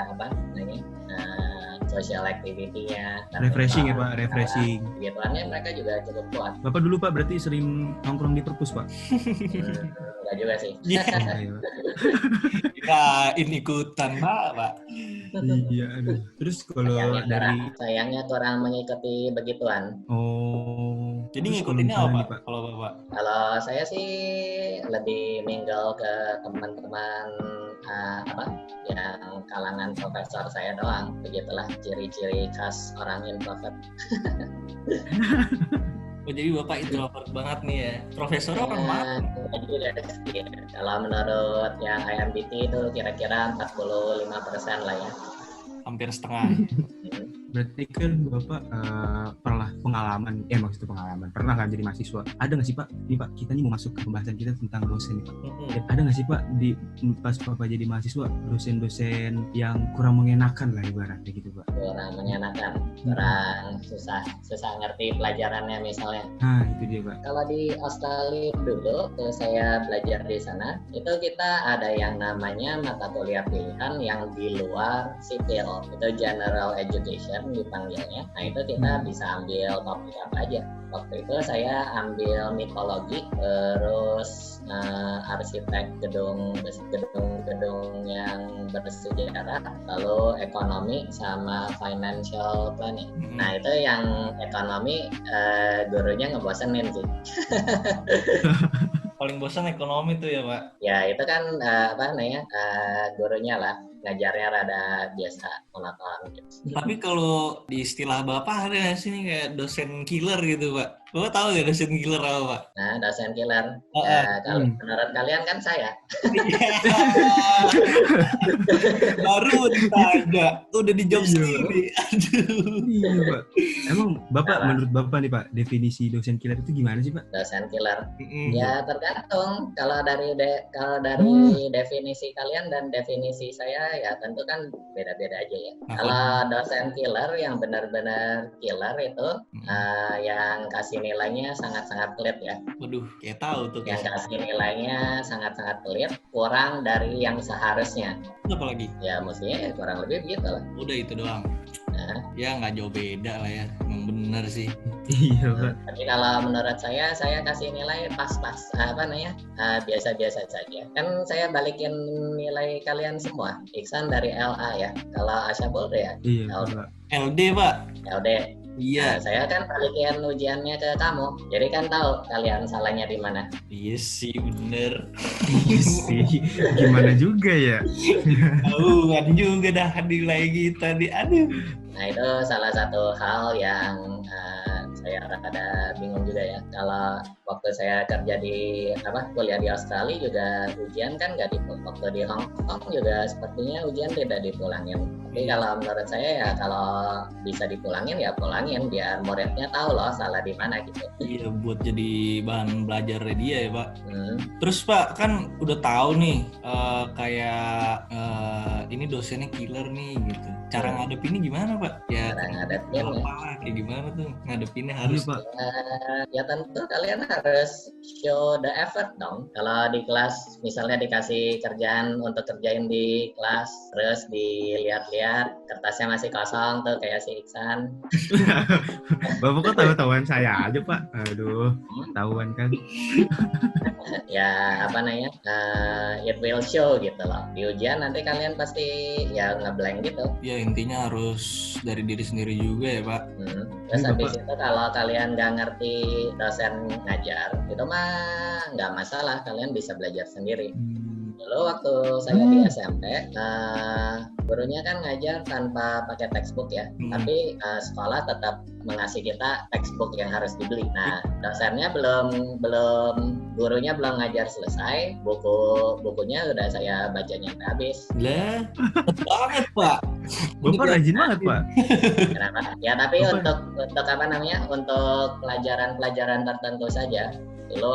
Speaker 4: social activity-nya.
Speaker 2: Refreshing ya Pak, refreshing.
Speaker 4: Kegiatannya mereka juga cukup kuat.
Speaker 2: Bapak dulu Pak berarti sering nongkrong di perpus Pak?
Speaker 4: Enggak juga sih.
Speaker 3: Iya.
Speaker 2: Ayo.
Speaker 3: Kirain ikutan Pak.
Speaker 2: Iya, aduh. Terus kalau dari
Speaker 4: Sayangnya kurang mengikuti begituan.
Speaker 3: Jadi
Speaker 2: Terus kalau
Speaker 3: ngikutinnya
Speaker 2: misalnya
Speaker 3: apa
Speaker 2: nih, Pak?
Speaker 3: kalau Bapak?
Speaker 4: Kalau saya sih lebih mingle ke teman-teman apa yang kalangan profesor saya doang. Begitulah ciri-ciri khas orang introvert.
Speaker 3: Oh, jadi Bapak introvert banget nih ya. Profesor orang mana?
Speaker 4: Nah, juga sih. Kalau menurut yang IMDT itu kira-kira 45% lah ya.
Speaker 3: Hampir setengah.
Speaker 2: Berarti kan Bapak pernah pengalaman, maksudnya pernah kan jadi mahasiswa. Ada nggak sih Pak, nih Pak, kita nih mau masuk ke pembahasan kita tentang dosen nih Pak. Ada nggak sih Pak, pas Bapak jadi mahasiswa, dosen-dosen yang kurang mengenakan lah ibaratnya gitu Pak?
Speaker 4: Kurang mengenakan, kurang susah ngerti pelajarannya misalnya.
Speaker 2: Nah, itu dia Pak.
Speaker 4: Kalau di Australia dulu, waktu saya belajar di sana, itu kita ada yang namanya mata kuliah pilihan yang di luar sipil, itu general education dipanggilnya. Nah itu kita bisa ambil topik apa aja. Waktu itu saya ambil mitologi, terus arsitek gedung yang bersejarah, lalu ekonomi sama financial planning. Nah itu yang ekonomi gurunya ngebosenin sih.
Speaker 3: Paling bosan ekonomi tuh ya Pak?
Speaker 4: Ya itu kan gurunya lah, ngajarnya rada biasa, monoton gitu.
Speaker 3: Tapi kalau di istilah Bapak ada nggak sih nih kayak dosen killer gitu Pak? Bapak tahu ya dosen killer apa Pak?
Speaker 4: Nah, dosen killer.
Speaker 3: Oh,
Speaker 4: Kalau menurut kalian kan saya.
Speaker 3: Baru ditanya, udah dijawab sendiri. Aduh.
Speaker 2: Iya Pak. Emang Bapak,
Speaker 4: Apa?
Speaker 2: menurut Bapak nih Pak, definisi dosen killer itu gimana sih Pak?
Speaker 4: Dosen killer.
Speaker 3: Mm-mm.
Speaker 4: Ya tergantung. Kalau dari definisi kalian dan definisi saya ya tentu kan beda-beda aja ya.
Speaker 3: Nah,
Speaker 4: Kalau dosen killer yang benar-benar killer itu yang kasih nilainya sangat-sangat pelit ya.
Speaker 3: Waduh, kayak tahu tuh.
Speaker 4: Yang kasih nilainya sangat-sangat pelit, kurang dari yang seharusnya.
Speaker 3: Apa lagi?
Speaker 4: Ya mestinya kurang lebih begitu lah.
Speaker 3: Udah itu doang.
Speaker 4: Nah,
Speaker 3: Ya nggak jauh beda lah ya. Emang bener sih.
Speaker 2: Iya Pak.
Speaker 4: tapi kalau menurut saya kasih nilai pas-pas, biasa-biasa saja. Kan saya balikin nilai kalian semua. Iksan dari LA ya. Kalau Asyabul ya
Speaker 2: Iya
Speaker 4: L-
Speaker 2: Pak.
Speaker 3: LD Pak.
Speaker 4: LD.
Speaker 3: Iya.
Speaker 4: Nah, saya kan balikin ujiannya ke kamu. Jadi kan tahu kalian salahnya di mana.
Speaker 3: Iya sih bener.
Speaker 2: Iya sih. Gimana juga ya?
Speaker 3: Tahu kan juga dah nilai kita di. Aduh.
Speaker 4: Nah itu salah satu hal yang saya rada bingung juga ya. Kalau waktu saya kerja di kuliah di Australia juga ujian kan nggak waktu di Hong Kong juga sepertinya ujian tidak dipulangin. Tapi kalau menurut saya ya kalau bisa dipulangin ya pulangin biar muridnya tahu loh salah di mana gitu.
Speaker 3: Iya buat jadi bahan belajar dia ya Pak.
Speaker 4: Hmm.
Speaker 3: Terus Pak kan udah tahu nih kayak ini dosennya killer nih gitu. Cara ngadepinnya gimana Pak? Ya
Speaker 4: Cara ngadepin ya.
Speaker 3: apa kayak gimana tuh ngadepinnya
Speaker 2: Iya
Speaker 3: harus.
Speaker 2: Pak.
Speaker 4: Ya tentu kalian harus show the effort dong. Kalau di kelas misalnya dikasih kerjaan untuk kerjain di kelas, terus dilihat-lihat kertasnya masih kosong tuh kayak si Iksan.
Speaker 2: Bapak kok tahu-tahuan saya aja Pak? Aduh, tahuan kan.
Speaker 4: Ya it will show gitu loh. Di ujian nanti kalian pasti ya ngeblank gitu.
Speaker 3: Ya intinya harus dari diri sendiri juga ya Pak.
Speaker 4: Terus
Speaker 2: Ini
Speaker 4: habis
Speaker 2: Bapak-
Speaker 4: itu kalau kalian nggak ngerti dosen ngajar, itu mah nggak masalah, kalian bisa belajar sendiri. Dulu waktu saya di SMP, gurunya kan ngajar tanpa pakai textbook ya, tapi sekolah tetap mengasih kita textbook yang harus dibeli. Nah, dosennya gurunya belum ngajar selesai, bukunya udah saya bacanya sampai habis.
Speaker 3: Lah, banget Pak.
Speaker 2: Bapak rajin banget Pak.
Speaker 4: Kenapa? Ya tapi
Speaker 2: Bapak-
Speaker 4: untuk pelajaran tertentu saja. Dulu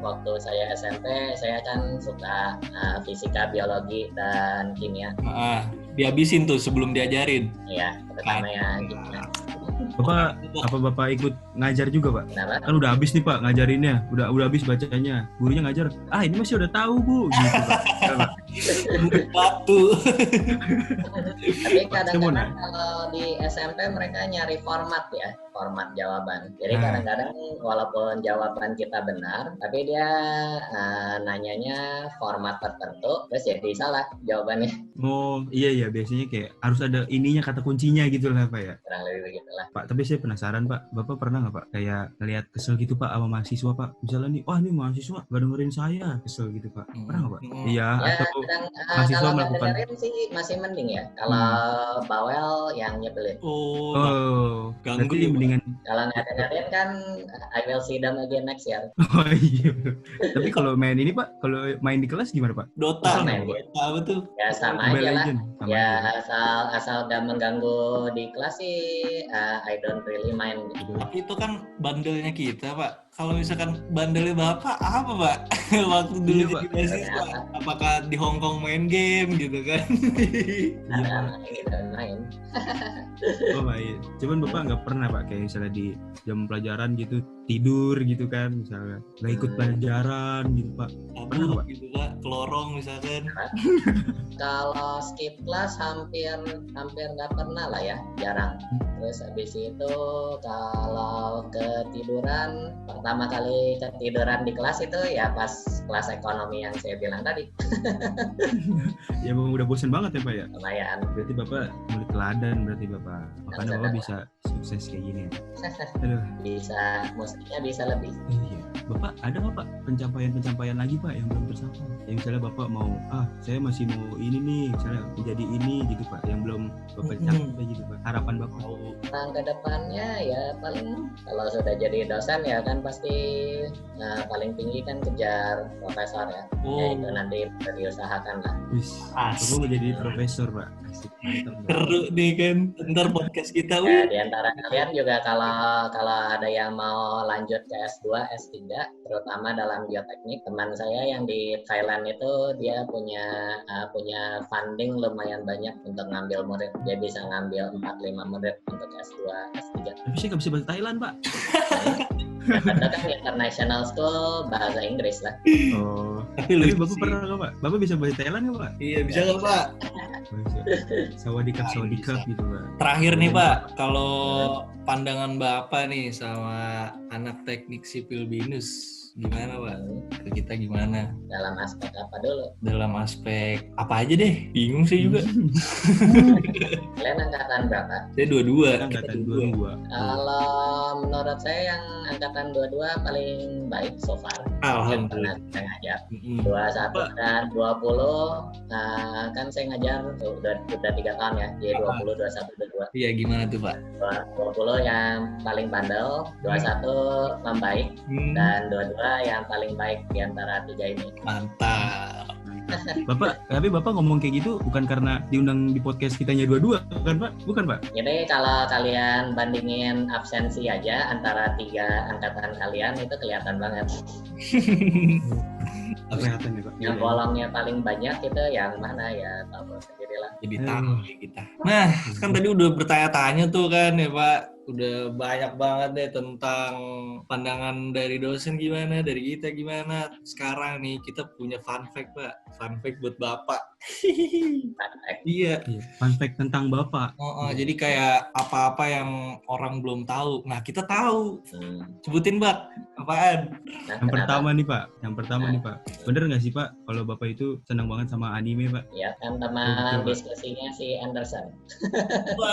Speaker 4: waktu saya SMP, saya kan suka fisika, biologi, dan kimia.
Speaker 3: Dihabisin tuh sebelum diajarin.
Speaker 4: Ya, terutama yang kimia.
Speaker 2: Bapak ikut ngajar juga Pak?
Speaker 4: Kenapa?
Speaker 2: Kan udah habis nih Pak ngajarinnya, udah habis bacanya. Gurunya ngajar, ini masih udah tahu Bu, gitu Pak. Kenapa?
Speaker 3: Batu.
Speaker 4: Tapi kadang-kadang kalau di SMP mereka nyari format ya, format jawaban. Jadi kadang-kadang walaupun jawaban kita benar, tapi dia nanyanya format tertentu, terus jadi salah jawabannya.
Speaker 2: Oh iya biasanya kayak harus ada ininya, kata kuncinya gitu lah Pak ya.
Speaker 4: Kurang lebih begitulah.
Speaker 2: Pak, tapi saya penasaran Pak, Bapak pernah nggak Pak kayak ngeliat kesel gitu Pak sama mahasiswa Pak? Misalnya nih, wah ini mahasiswa gak dengerin saya, kesel gitu Pak. Pernah nggak Pak? Iya,
Speaker 4: Ya,
Speaker 2: atau
Speaker 4: kadang,
Speaker 2: mahasiswa
Speaker 4: kalau nggak
Speaker 2: melakukan
Speaker 4: dengerin sih masih mending ya. Kalau bawel yang nyebelin.
Speaker 2: Oh,
Speaker 3: Ganggu
Speaker 2: berarti
Speaker 3: ya, Pak.
Speaker 2: mendingan.
Speaker 4: Kalau nggak dengerin kan I will see them again next year.
Speaker 2: Oh iya. Tapi kalau main ini Pak, kalau main di kelas gimana Pak?
Speaker 3: Dota,
Speaker 4: Main
Speaker 3: Dota apa tuh?
Speaker 4: Ya sama
Speaker 2: Mobile
Speaker 4: aja lah.
Speaker 2: Legend, sama
Speaker 4: Ya
Speaker 2: aja.
Speaker 4: asal nggak mengganggu di kelas sih, I don't really mind.
Speaker 2: Gitu.
Speaker 3: Tapi itu kan bandelnya kita, Pak. Kalau misalkan bandelnya Bapak apa, Pak? Waktu dulu
Speaker 2: Iya,
Speaker 3: jadi
Speaker 2: Pak.
Speaker 3: mahasiswa, apakah di Hong Kong main game gitu kan?
Speaker 4: Ada gitu main.
Speaker 2: Oh baik. Cuman Bapak nggak pernah Pak kayak misalnya di jam pelajaran gitu tidur gitu kan, misalnya nggak ikut pelajaran gitu Pak. Pernah nggak, Pak?
Speaker 3: Gitu, Pak. Ke lorong misalkan.
Speaker 4: Kalau skip kelas hampir nggak pernah lah ya, jarang. Terus habis itu kalau ketiduran, pertama kali ketiduran di kelas itu ya pas kelas ekonomi yang saya bilang tadi.
Speaker 2: Ya memang udah bosen banget ya Pak ya.
Speaker 4: Lumayan.
Speaker 2: Berarti Bapak mulai teladan berarti Bapak. Makanya Bapak bisa sukses kayak gini ya. Aduh.
Speaker 4: Mestinya bisa lebih.
Speaker 2: Iya. Bapak ada nggak Pak pencapaian lagi Pak yang belum tercapai? Ya misalnya Bapak mau, saya masih mau ini nih, misalnya menjadi ini gitu Pak, yang belum Bapak capai gitu Pak. Harapan Bapak.
Speaker 4: Nah, ke depannya ya paling kalau sudah jadi dosen ya kan pasti paling tinggi kan kejar profesor ya. Ya itu nanti diusahakan lah.
Speaker 2: Wis, Bapak mau jadi profesor Pak. Asik, mantap Pak.
Speaker 3: Seru nih kan. Ntar podcast kita.
Speaker 4: Ya, di antara kalian juga kalau ada yang mau lanjut ke S2, S3, terutama dalam bioteknik, teman saya yang di Thailand itu dia punya funding lumayan banyak untuk ngambil murid. Dia bisa ngambil 4-5 murid untuk S2, S3.
Speaker 2: Tapi saya nggak bisa bahasa Thailand Pak.
Speaker 4: Ada kan international school bahasa Inggris lah.
Speaker 2: Oh.
Speaker 3: Tapi
Speaker 2: Tapi
Speaker 3: lucu
Speaker 2: Bapak
Speaker 3: sih.
Speaker 2: pernah nggak Pak? Bapak bisa bahasa Thailand nggak Pak?
Speaker 3: Iya, bisa nggak, Pak?
Speaker 2: Bisa. Sawadikap gitu Pak.
Speaker 3: Terakhir nih, Pak, kalau pandangan Bapak nih sama anak teknik sipil BINUS, gimana Pak? Ke kita gimana?
Speaker 4: Dalam aspek apa dulu?
Speaker 3: Dalam aspek apa aja deh? Bingung saya juga.
Speaker 4: Kalian angkatan berapa?
Speaker 3: Saya dua-dua.
Speaker 2: Angkatan
Speaker 3: Kita
Speaker 2: 22.
Speaker 4: Kalau menurut saya yang angkatan 22 paling baik so far. Yang pernah
Speaker 3: Alhamdulillah.
Speaker 4: saya ngajar.
Speaker 3: Mm-mm.
Speaker 4: 21 dan 20 kan saya ngajar udah 3 tahun ya. Jadi 20, 21, 22.
Speaker 3: Iya, gimana tuh Pak?
Speaker 4: 20 yang paling bandel, 21 membaik, dan 22 yang paling baik di antara 3 ini.
Speaker 3: Mantap.
Speaker 2: Tapi Bapak ngomong kayak gitu bukan karena diundang di podcast kitanya dua-dua kan Pak? Bukan Pak?
Speaker 4: Jadi kalau kalian bandingin absensi aja antara 3 angkatan kalian itu kelihatan banget.
Speaker 2: Kelihatan ya Pak.
Speaker 4: Yang bolongnya paling banyak itu yang mana ya, tahu sendirilah.
Speaker 3: Jadi tahu ya kita. Nah, kan tadi udah bertanya-tanya tuh kan ya Pak. Udah banyak banget deh tentang pandangan dari dosen gimana, dari kita gimana. Sekarang nih kita punya fun fact Pak. Fun fact buat Bapak. Iya.
Speaker 2: Fun fact tentang Bapak.
Speaker 3: Jadi kayak apa-apa yang orang belum tahu. Nah, kita tahu. Sebutin Pak, apaan?
Speaker 4: Nah,
Speaker 2: Yang
Speaker 4: kenapa?
Speaker 2: pertama nih Pak. Bener nggak sih Pak kalau Bapak itu senang banget sama anime Pak?
Speaker 4: Ya kan teman
Speaker 2: Betul, Pak.
Speaker 4: diskusinya si Anderson.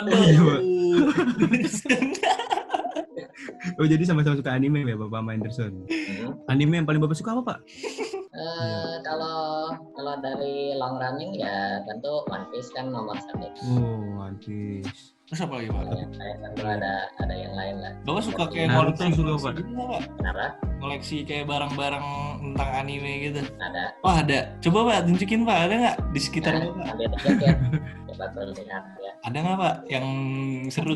Speaker 2: Iya, Pak.
Speaker 3: Waduh.
Speaker 2: Oh jadi sama-sama suka anime ya Bapak sama Anderson. Anime yang paling Bapak suka apa Pak?
Speaker 4: Kalau dari long running ya tentu One Piece kan nomor 1.
Speaker 2: Oh One Piece.
Speaker 3: Terus apa lagi Pak?
Speaker 4: Yang lain tentu ada yang lain lah.
Speaker 3: Bapak suka kayak
Speaker 2: Naruto
Speaker 3: koleksi
Speaker 2: juga, Pak.
Speaker 3: gitu nggak, Pak?
Speaker 4: Kenapa?
Speaker 3: Koleksi kayak barang-barang tentang anime gitu.
Speaker 4: Ada.
Speaker 3: Oh ada. Coba Pak tunjukin Pak, ada nggak di sekitar Bapak?
Speaker 4: Ambil aja ya. Coba tuh lihat ya.
Speaker 3: Ada nggak Pak yang seru?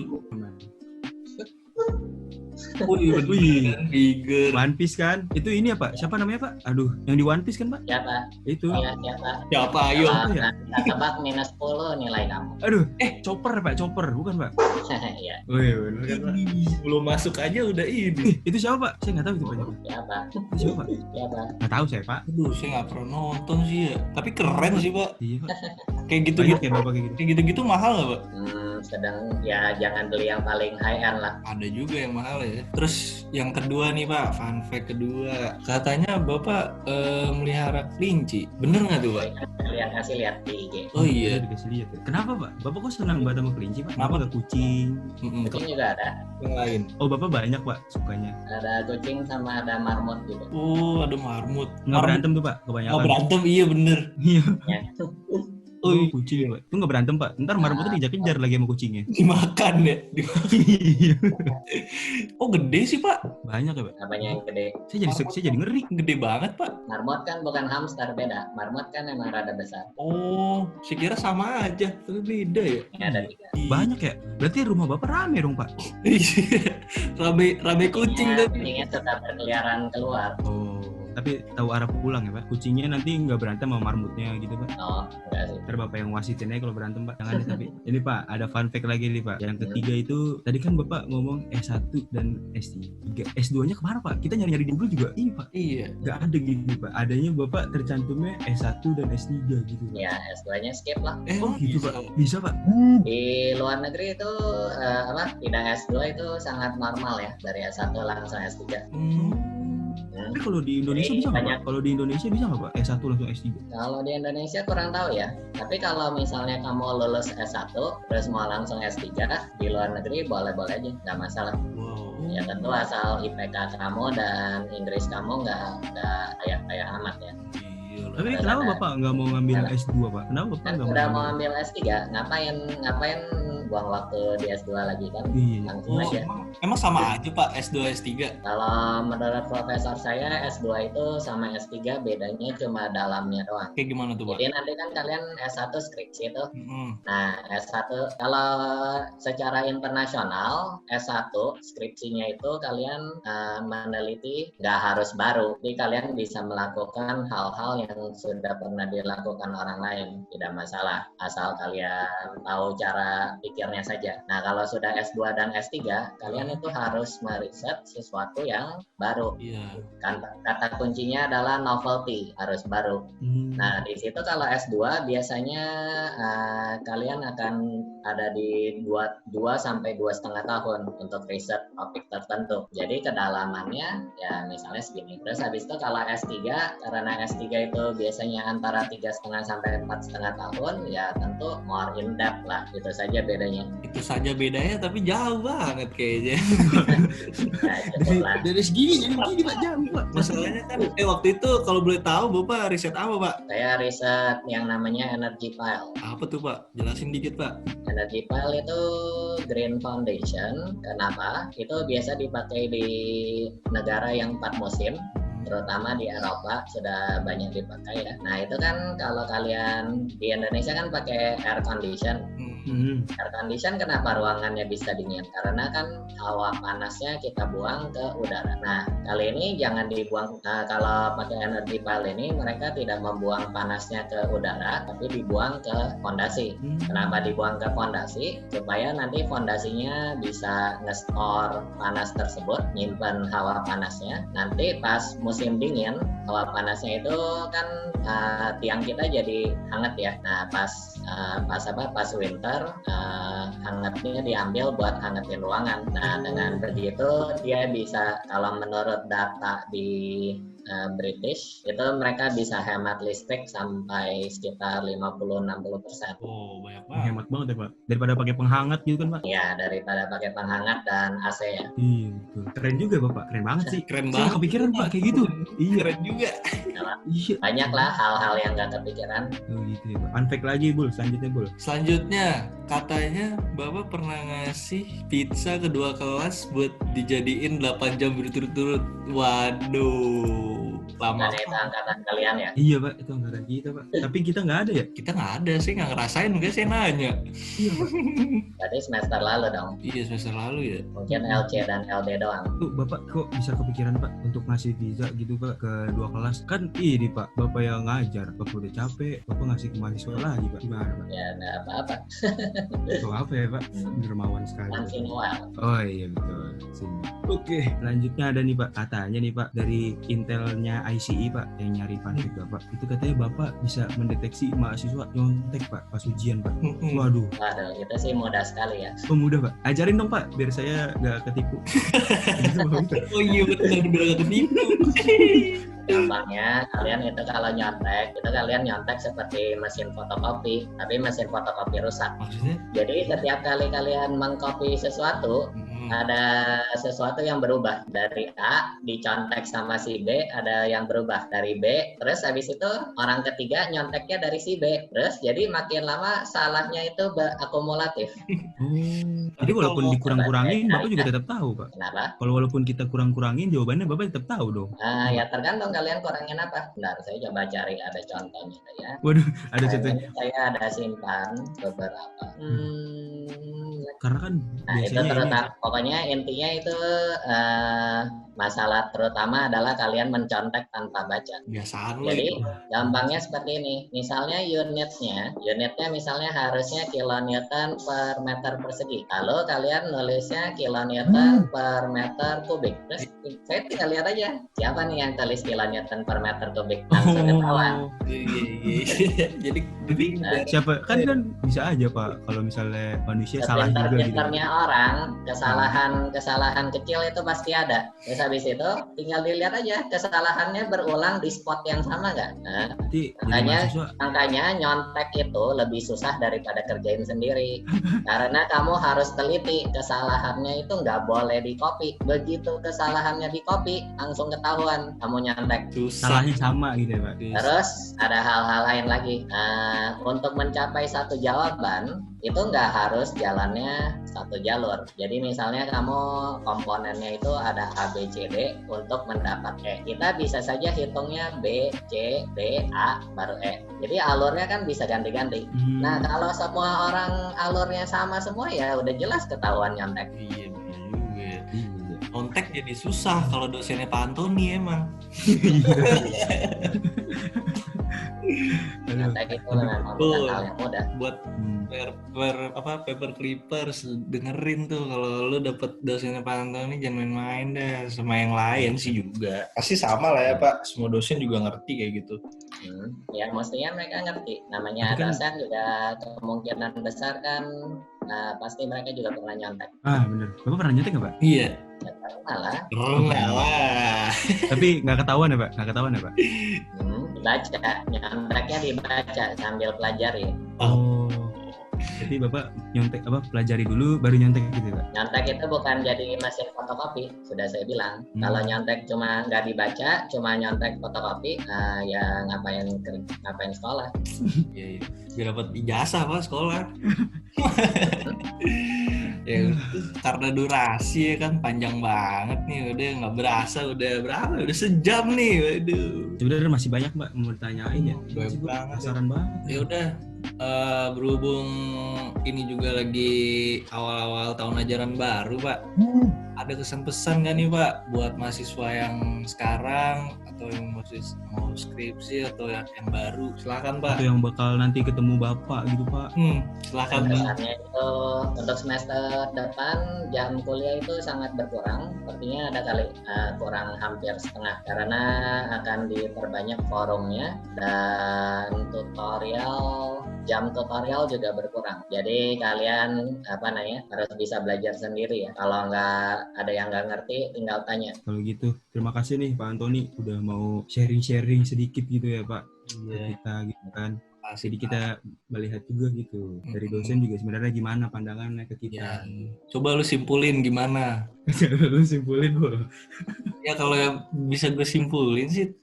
Speaker 3: Wih, bener
Speaker 2: Wih.
Speaker 3: kan, Bigger.
Speaker 2: One Piece kan? Itu ini apa? Siapa namanya Pak? Aduh, yang di One Piece kan Pak?
Speaker 4: Siapa?
Speaker 2: Itu.
Speaker 4: Iya, siapa?
Speaker 3: Siapa ayo?
Speaker 4: Kalau
Speaker 2: ya?
Speaker 4: nggak tebak minus 10 nilai kamu.
Speaker 2: Aduh, Chopper Pak, Chopper bukan Pak?
Speaker 4: Iya,
Speaker 2: Wih, bener kan Pak?
Speaker 3: Belum masuk aja udah ini.
Speaker 2: Ih, itu siapa Pak? Saya nggak tahu itu Pak.
Speaker 4: siapa?
Speaker 2: Itu siapa Pak?
Speaker 4: Siapa?
Speaker 2: Nggak tahu saya Pak.
Speaker 3: Aduh, saya nggak pernah nonton sih ya. Tapi keren sih Pak.
Speaker 2: Iya Pak.
Speaker 3: Kayak
Speaker 2: Banyak
Speaker 3: gitu-gitu.
Speaker 2: ya Bapak kayak gitu.
Speaker 3: Kayak gitu-gitu mahal nggak Pak?
Speaker 4: Sedang ya jangan beli yang paling high end lah.
Speaker 3: Ada juga yang mahal ya. Terus yang kedua nih Pak, fun fact kedua. Katanya Bapak melihara kelinci. Bener nggak tuh Pak?
Speaker 4: Kasih lihat di IG.
Speaker 3: Oh iya.
Speaker 2: Dikasih lihat ya. Kenapa Pak? Bapak kok senang banget sama kelinci Pak? Kenapa
Speaker 3: Kenapa?
Speaker 2: nggak kucing?
Speaker 4: Kucing juga ada.
Speaker 3: Yang lain.
Speaker 2: Oh Bapak banyak Pak sukanya.
Speaker 4: Ada kucing sama ada marmut juga.
Speaker 3: Oh, ada marmut.
Speaker 2: Nggak berantem tuh Pak kebanyakan.
Speaker 3: Nggak berantem, iya bener.
Speaker 2: Iya.
Speaker 4: Ya.
Speaker 2: Oh kucing Pak. Itu nggak berantem Pak. Ntar marmutnya dikejar-kejar lagi sama kucingnya.
Speaker 3: Dimakan ya.
Speaker 2: Iya.
Speaker 3: Oh, gede sih Pak.
Speaker 2: Banyak ya Pak.
Speaker 4: Apanya yang gede?
Speaker 2: Saya jadi ngeri.
Speaker 3: Gede banget Pak.
Speaker 4: Marmut kan bukan hamster, beda. Marmut kan emang rada besar.
Speaker 3: Oh, saya kira sama aja. Tapi beda ya.
Speaker 4: Ini ada 3.
Speaker 2: Banyak ya. Berarti rumah Bapak rame dong Pak.
Speaker 3: Iya. Rame kucing tuh.
Speaker 4: Kucingnya suka berkeliaran keluar.
Speaker 2: Oh. Tapi tahu arah pulang ya Pak. Kucingnya nanti nggak berantem sama marmutnya gitu Pak.
Speaker 4: Oh, enggak sih.
Speaker 2: Ntar Bapak yang wasitin aja kalau berantem Pak. Jangan deh tapi. Ini Pak, ada fun fact lagi nih Pak. Yang ketiga itu, tadi kan Bapak ngomong S1 dan S3. S2-nya kemana Pak? Kita nyari-nyari di Google juga. Ini Pak.
Speaker 3: Iya.
Speaker 2: Nggak ada gitu Pak. Adanya Bapak tercantumnya S1 dan S3 gitu Pak.
Speaker 4: Ya, S2-nya skip lah.
Speaker 2: Oh gitu Pak. Bisa Pak.
Speaker 4: Di luar negeri itu tidak S2 itu sangat normal ya, dari S1 langsung S3.
Speaker 2: Tapi kalau di Indonesia
Speaker 4: Jadi
Speaker 2: bisa nggak Pak?
Speaker 4: banyak.
Speaker 2: Kalau di Indonesia bisa nggak Pak? S1 langsung S3?
Speaker 4: Kalau di Indonesia kurang tahu ya. Tapi kalau misalnya kamu lulus S1 terus mau langsung S3 di luar negeri boleh-boleh aja, nggak masalah.
Speaker 3: Wow.
Speaker 4: Ya tentu asal IPK kamu dan Inggris kamu nggak kayak amat ya.
Speaker 3: Gila.
Speaker 2: Tapi
Speaker 4: Ada
Speaker 2: kenapa
Speaker 4: sana.
Speaker 2: Bapak nggak mau ngambil S2 Pak? Kenapa Bapak
Speaker 4: Kan
Speaker 2: nggak mau
Speaker 4: udah mau
Speaker 2: ngambil?
Speaker 4: ambil S3, ngapain buang waktu di S2 lagi kan?
Speaker 2: Iya.
Speaker 4: Langsung
Speaker 3: Oh,
Speaker 4: aja.
Speaker 3: emang sama aja Pak S2 S3?
Speaker 4: Kalau menurut profesor saya S2 itu sama S3 bedanya cuma dalamnya doang.
Speaker 3: Kayak gimana tuh Pak?
Speaker 4: Jadi nanti kan kalian S1 skripsi itu.
Speaker 3: Mm-mm.
Speaker 4: Nah, S1 kalau secara internasional S1 skripsinya itu kalian meneliti nggak harus baru. Jadi kalian bisa melakukan hal-hal yang sudah pernah dilakukan orang lain, tidak masalah. Asal kalian tahu cara pikirnya saja. Nah, kalau sudah S2 dan S3, kalian itu harus meriset sesuatu yang baru.
Speaker 3: Iya.
Speaker 4: Kata kuncinya adalah novelty, harus baru. Nah, di situ kalau S2 biasanya kalian akan ada di 2 sampai 2,5 tahun untuk riset topik tertentu. Jadi kedalamannya ya misalnya segini. Terus habis itu kalau S3, karena S3 itu biasanya antara 3,5 sampai 4,5 tahun, ya tentu more in depth lah. Itu saja bedanya.
Speaker 3: Itu saja bedanya tapi jauh banget kayaknya.
Speaker 4: Ya, cukup lah.
Speaker 2: Dari segini jadi begini Pak jam Pak.
Speaker 3: Masalahnya kan waktu itu kalau boleh tahu Bapak riset apa Pak?
Speaker 4: Saya riset yang namanya energy pile.
Speaker 3: Apa tuh Pak? Jelasin dikit Pak.
Speaker 4: Energy pile itu green foundation. Kenapa? Itu biasa dipakai di negara yang 4 musim, terutama di Eropa sudah banyak dipakai ya. Nah itu kan kalau kalian di Indonesia kan pakai air condition. Air condition kenapa ruangannya bisa dingin? Karena kan hawa panasnya kita buang ke udara. Nah kali ini jangan dibuang. Kalau pakai energy pile ini mereka tidak membuang panasnya ke udara, tapi dibuang ke fondasi. Kenapa dibuang ke fondasi? Supaya nanti fondasinya bisa nge-store panas tersebut, nyimpen hawa panasnya. Nanti pas musim dingin, hawa panasnya itu kan tiang kita jadi hangat ya. Nah pas winter hangatnya diambil buat hangatin ruangan. Nah dengan begitu dia bisa, kalau menurut data di British itu mereka bisa hemat listrik sampai sekitar 50-60%.
Speaker 3: Oh, banyak banget.
Speaker 2: Hemat banget ya Pak. Daripada pakai penghangat gitu kan Pak.
Speaker 4: Ya daripada pakai penghangat dan AC ya.
Speaker 2: Iya betul. Keren juga Bapak. Keren banget sih.
Speaker 3: Keren
Speaker 2: Saya
Speaker 3: banget.
Speaker 2: nggak kepikiran Pak kayak gitu. Iya.
Speaker 3: Keren juga.
Speaker 2: Iya.
Speaker 4: Banyak lah hal-hal yang nggak kepikiran.
Speaker 2: Oh gitu ya Pak. Fun fact lagi Bul. Selanjutnya Bul.
Speaker 3: Selanjutnya, katanya Bapak pernah ngasih pizza kedua kelas buat dijadiin 8 jam berturut-turut. Waduh. Lama.
Speaker 4: Ada itu angkatan kalian ya?
Speaker 2: Iya Pak, itu angkatan kita Pak. Tapi kita nggak ada ya?
Speaker 3: Kita nggak ada sih, nggak ngerasain, enggak sih nanya.
Speaker 2: Iya Pak.
Speaker 4: Berarti semester lalu dong.
Speaker 3: Iya semester lalu ya.
Speaker 4: Mungkin LC dan LD doang.
Speaker 2: Tuh Bapak kok bisa kepikiran Pak untuk ngasih visa gitu Pak ke 2 kelas? Kan ini Pak, Bapak yang ngajar, Bapak udah capek, Bapak ngasih ke mahasiswa lagi Pak. Gimana Pak?
Speaker 4: Ya nggak apa-apa.
Speaker 2: Itu apa ya Pak? Dermawan sekali.
Speaker 4: Once in a while.
Speaker 2: Oh iya betul. Sini. Oke, selanjutnya ada nih Pak, katanya nih Pak dari Intelnya ICE Pak yang nyari fanfic Bapak. Itu katanya Bapak bisa mendeteksi mahasiswa nyontek Pak pas ujian Pak. Waduh,
Speaker 4: Waduh, itu sih mudah sekali ya.
Speaker 2: oh mudah Pak. Ajarin dong Pak biar saya nggak ketipu. Gitu, Pak.
Speaker 3: Oh iya benar gak ketipu.
Speaker 4: Gampangnya kalian itu kalau nyontek, itu kalian nyontek seperti mesin fotokopi, tapi mesin fotokopi rusak.
Speaker 3: Maksudnya?
Speaker 4: Jadi setiap kali kalian mengcopy sesuatu, ada sesuatu yang berubah dari A dicontek sama si B, ada yang berubah dari B, terus habis itu orang ketiga nyonteknya dari si B, terus jadi makin lama salahnya itu akumulatif.
Speaker 2: Oh, jadi walaupun dikurang-kurangin Bapak juga tetap tahu Pak.
Speaker 4: Kenapa?
Speaker 2: Kalau walaupun kita kurang-kurangin jawabannya Bapak tetap tahu dong.
Speaker 4: Ya tergantung kalian kurangin apa. Bentar, saya coba cari ada contohnya ya.
Speaker 2: Waduh, ada contohnya.
Speaker 4: Saya ada simpan beberapa.
Speaker 2: Karena kan
Speaker 4: Nah itu
Speaker 2: biasanya ini
Speaker 4: terutama, pokoknya intinya itu masalah terutama adalah kalian mencontek tanpa baca.
Speaker 3: Biasaan lo
Speaker 4: Jadi
Speaker 3: itu.
Speaker 4: gampangnya seperti ini. Misalnya unitnya misalnya harusnya kilonewton per meter persegi. Lalu kalian nulisnya kilonewton per meter kubik. Terus saya tinggal lihat aja siapa nih yang tulis kilonewton per meter kubik. Langsung ketahuan.
Speaker 3: Iya. Jadi
Speaker 4: Nah,
Speaker 2: siapa kan bisa aja Pak kalau misalnya manusia salah juga gitu.
Speaker 4: Pinter-pinternya orang, kesalahan kecil itu pasti ada. Terus habis itu tinggal dilihat aja kesalahannya berulang di spot yang sama nggak. Nah,
Speaker 2: Nanti jadi
Speaker 4: makanya
Speaker 2: mahasiswa
Speaker 4: makanya nyontek itu lebih susah daripada kerjain sendiri. Karena kamu harus teliti kesalahannya itu nggak boleh di copy. Begitu kesalahannya di copy langsung ketahuan kamu nyontek.
Speaker 3: susah.
Speaker 2: salahnya sama gitu ya Pak.
Speaker 4: Terus ada hal-hal lain lagi. Untuk mencapai satu jawaban itu nggak harus jalannya satu jalur. Jadi misalnya kamu komponennya itu ada A, B, C, D untuk mendapat E. Kita bisa saja hitungnya B, C, D, A, baru E. Jadi alurnya kan bisa ganti-ganti. Nah kalau semua orang alurnya sama semua ya udah jelas ketahuan nyontek.
Speaker 3: Iya benar juga. Ya.
Speaker 2: Iya.
Speaker 3: Kontak jadi susah kalau dosennya Pak Antoni emang.
Speaker 4: Nyontek itu memang bukan hal yang mudah.
Speaker 3: Buat paper clippers dengerin tuh kalau lu dapet dosennya Pak Antoni jangan main-main deh sama yang lain sih juga. Pasti sama lah ya Pak. Semua dosen juga ngerti kayak gitu.
Speaker 4: Ya mestinya mereka ngerti. Namanya
Speaker 2: Tapi kan-
Speaker 4: dosen juga kemungkinan besar kan pasti mereka juga pernah nyontek.
Speaker 2: Ah bener. Bapak pernah nyetek nggak Pak?
Speaker 3: Iya.
Speaker 4: Ya, malah
Speaker 3: Pernah lah.
Speaker 2: Tapi nggak ketahuan ya Pak? Nggak ketahuan ya Pak?
Speaker 4: dibaca, nyonteknya dibaca sambil pelajari.
Speaker 2: Oh. Jadi Bapak nyontek pelajari dulu baru nyontek gitu ya Pak?
Speaker 4: Nyontek itu bukan jadi mesin fotokopi, sudah saya bilang. Kalau nyontek cuma nggak dibaca, cuma nyontek fotokopi, ya ngapain sekolah?
Speaker 3: Iya. Biar dapat ijazah Pak sekolah. Ya karena durasi ya kan panjang banget nih, udah nggak berasa udah berapa? Udah sejam nih, waduh.
Speaker 2: Sebenarnya masih banyak Mbak mau ditanyain ya.
Speaker 3: Banyak
Speaker 2: Masih gua
Speaker 3: banget.
Speaker 2: penasaran banget.
Speaker 3: Ya udah, berhubung ini juga lagi awal-awal tahun ajaran baru Pak, ada kesan-pesan nggak nih Pak buat mahasiswa yang sekarang atau yang masih mau skripsi atau yang baru? Silakan Pak.
Speaker 2: Atau yang bakal nanti ketemu Bapak gitu Pak.
Speaker 3: Silakan Pak.
Speaker 4: Kesannya itu untuk semester depan jam kuliah itu sangat berkurang, sepertinya ada kali kurang hampir setengah karena akan diperbanyak forumnya dan jam tutorial juga berkurang. Jadi kalian harus bisa belajar sendiri ya. Kalau nggak ada yang nggak ngerti tinggal tanya.
Speaker 2: Kalau gitu, terima kasih nih Pak Antoni udah mau sharing-sharing sedikit gitu ya Pak.
Speaker 3: Iya.
Speaker 2: Kita gitu kan.
Speaker 3: Pasti
Speaker 2: Jadi kita melihat juga gitu dari dosen juga sebenarnya gimana pandangannya ke kita.
Speaker 3: Ya. Coba lu simpulin gimana?
Speaker 2: Jangan lu simpulin, Bu.
Speaker 3: Ya kalau yang bisa gue simpulin sih,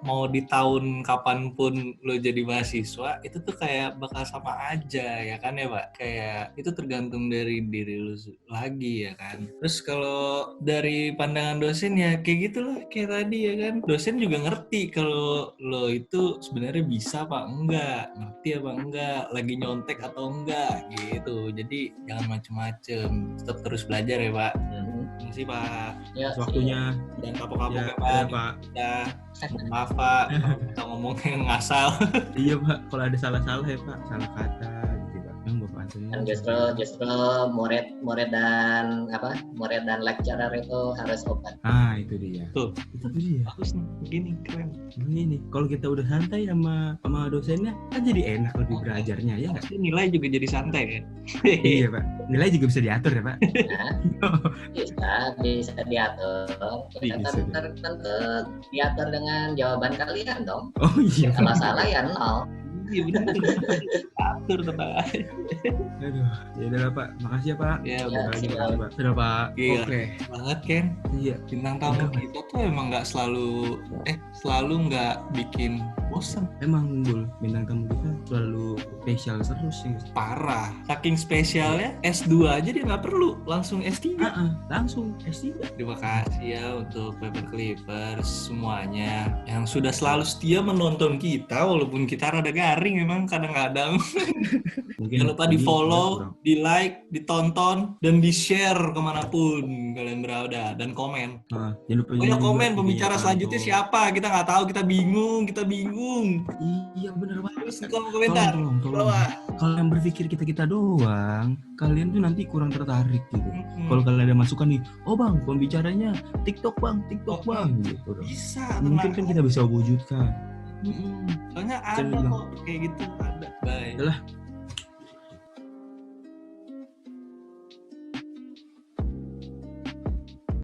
Speaker 3: mau di tahun kapanpun lo jadi mahasiswa itu tuh kayak bakal sama aja ya kan ya Pak. Kayak itu tergantung dari diri lo lagi ya kan. Terus kalau dari pandangan dosen ya kayak gitulah kayak tadi ya kan. Dosen juga ngerti kalau lo itu sebenarnya bisa apa enggak, ngerti apa enggak, lagi nyontek atau enggak gitu. Jadi jangan macem-macem, tetap terus belajar ya Pak. Terima kasih Pak.
Speaker 4: Ya,
Speaker 2: Waktunya.
Speaker 3: Dan kapok-kapok
Speaker 2: Ya,
Speaker 3: ya Pak.
Speaker 2: ya, Pak.
Speaker 3: Ya, maaf Pak, kalau kita ngomongnya ngasal.
Speaker 2: Iya, Pak. Kalau ada salah-salah ya, Pak. Salah kata gitu, Pak. Yang Bapak Antoni.
Speaker 4: kan justru murid dan lecturer itu harus open.
Speaker 2: Ah, itu dia.
Speaker 3: Tuh,
Speaker 2: Itu dia.
Speaker 3: bagus nih, begini keren.
Speaker 2: Begini, kalau kita udah santai sama dosennya, kan jadi enak lebih belajarnya, ya nggak?
Speaker 3: Pasti nilai juga jadi santai kan.
Speaker 2: Iya, Pak. Nilai juga bisa diatur ya, Pak.
Speaker 4: Nah, bisa diatur. Ya,
Speaker 2: Bisa,
Speaker 4: tentu diatur dengan jawaban kalian dong.
Speaker 2: Oh iya,
Speaker 4: Kalau
Speaker 2: Pak.
Speaker 4: salah ya nol.
Speaker 3: Iya benar. Atur tenang aja.
Speaker 2: Aduh, ya udah lah, Pak. Makasih ya, Pak.
Speaker 3: Ya,
Speaker 4: Ya,
Speaker 3: udah
Speaker 2: Makasih,
Speaker 4: siap.
Speaker 2: makasih, Pak. Sudah, Pak.
Speaker 3: Gila.
Speaker 2: Oke.
Speaker 3: banget kan.
Speaker 2: Iya.
Speaker 3: Bintang tamu kita tuh emang nggak selalu nggak bikin bosan.
Speaker 2: Emang Bul, bintang tamu kita selalu spesial terus ya.
Speaker 3: Parah. Saking spesialnya S2 aja dia nggak perlu, langsung S3.
Speaker 2: Langsung S3.
Speaker 3: Terima kasih ya untuk Paper Clippers semuanya yang sudah selalu setia menonton kita walaupun kita rada garing memang kadang-kadang.
Speaker 2: Mungkin
Speaker 3: Jangan lupa di follow, di like, ditonton, dan di share kemanapun kalian berada dan komen.
Speaker 2: Jangan lupa
Speaker 3: Pokoknya
Speaker 2: juga
Speaker 3: komen
Speaker 2: videonya
Speaker 3: pembicara
Speaker 2: Panto.
Speaker 3: selanjutnya siapa, kita nggak tahu, kita bingung.
Speaker 2: Iya bener banget.
Speaker 3: Terus di kolom komentar.
Speaker 2: Tolong.
Speaker 3: Bawah.
Speaker 2: Kalau yang berpikir kita doang, kalian tuh nanti kurang tertarik gitu. Kalau kalian ada masukan nih, oh bang, pembicaranya TikTok bang, gitu.
Speaker 3: Bisa,
Speaker 2: Mungkin kan kita bisa wujudkan.
Speaker 3: Soalnya ada
Speaker 2: Jangan
Speaker 3: kok kayak gitu, ada. Bye.
Speaker 2: Udah lah.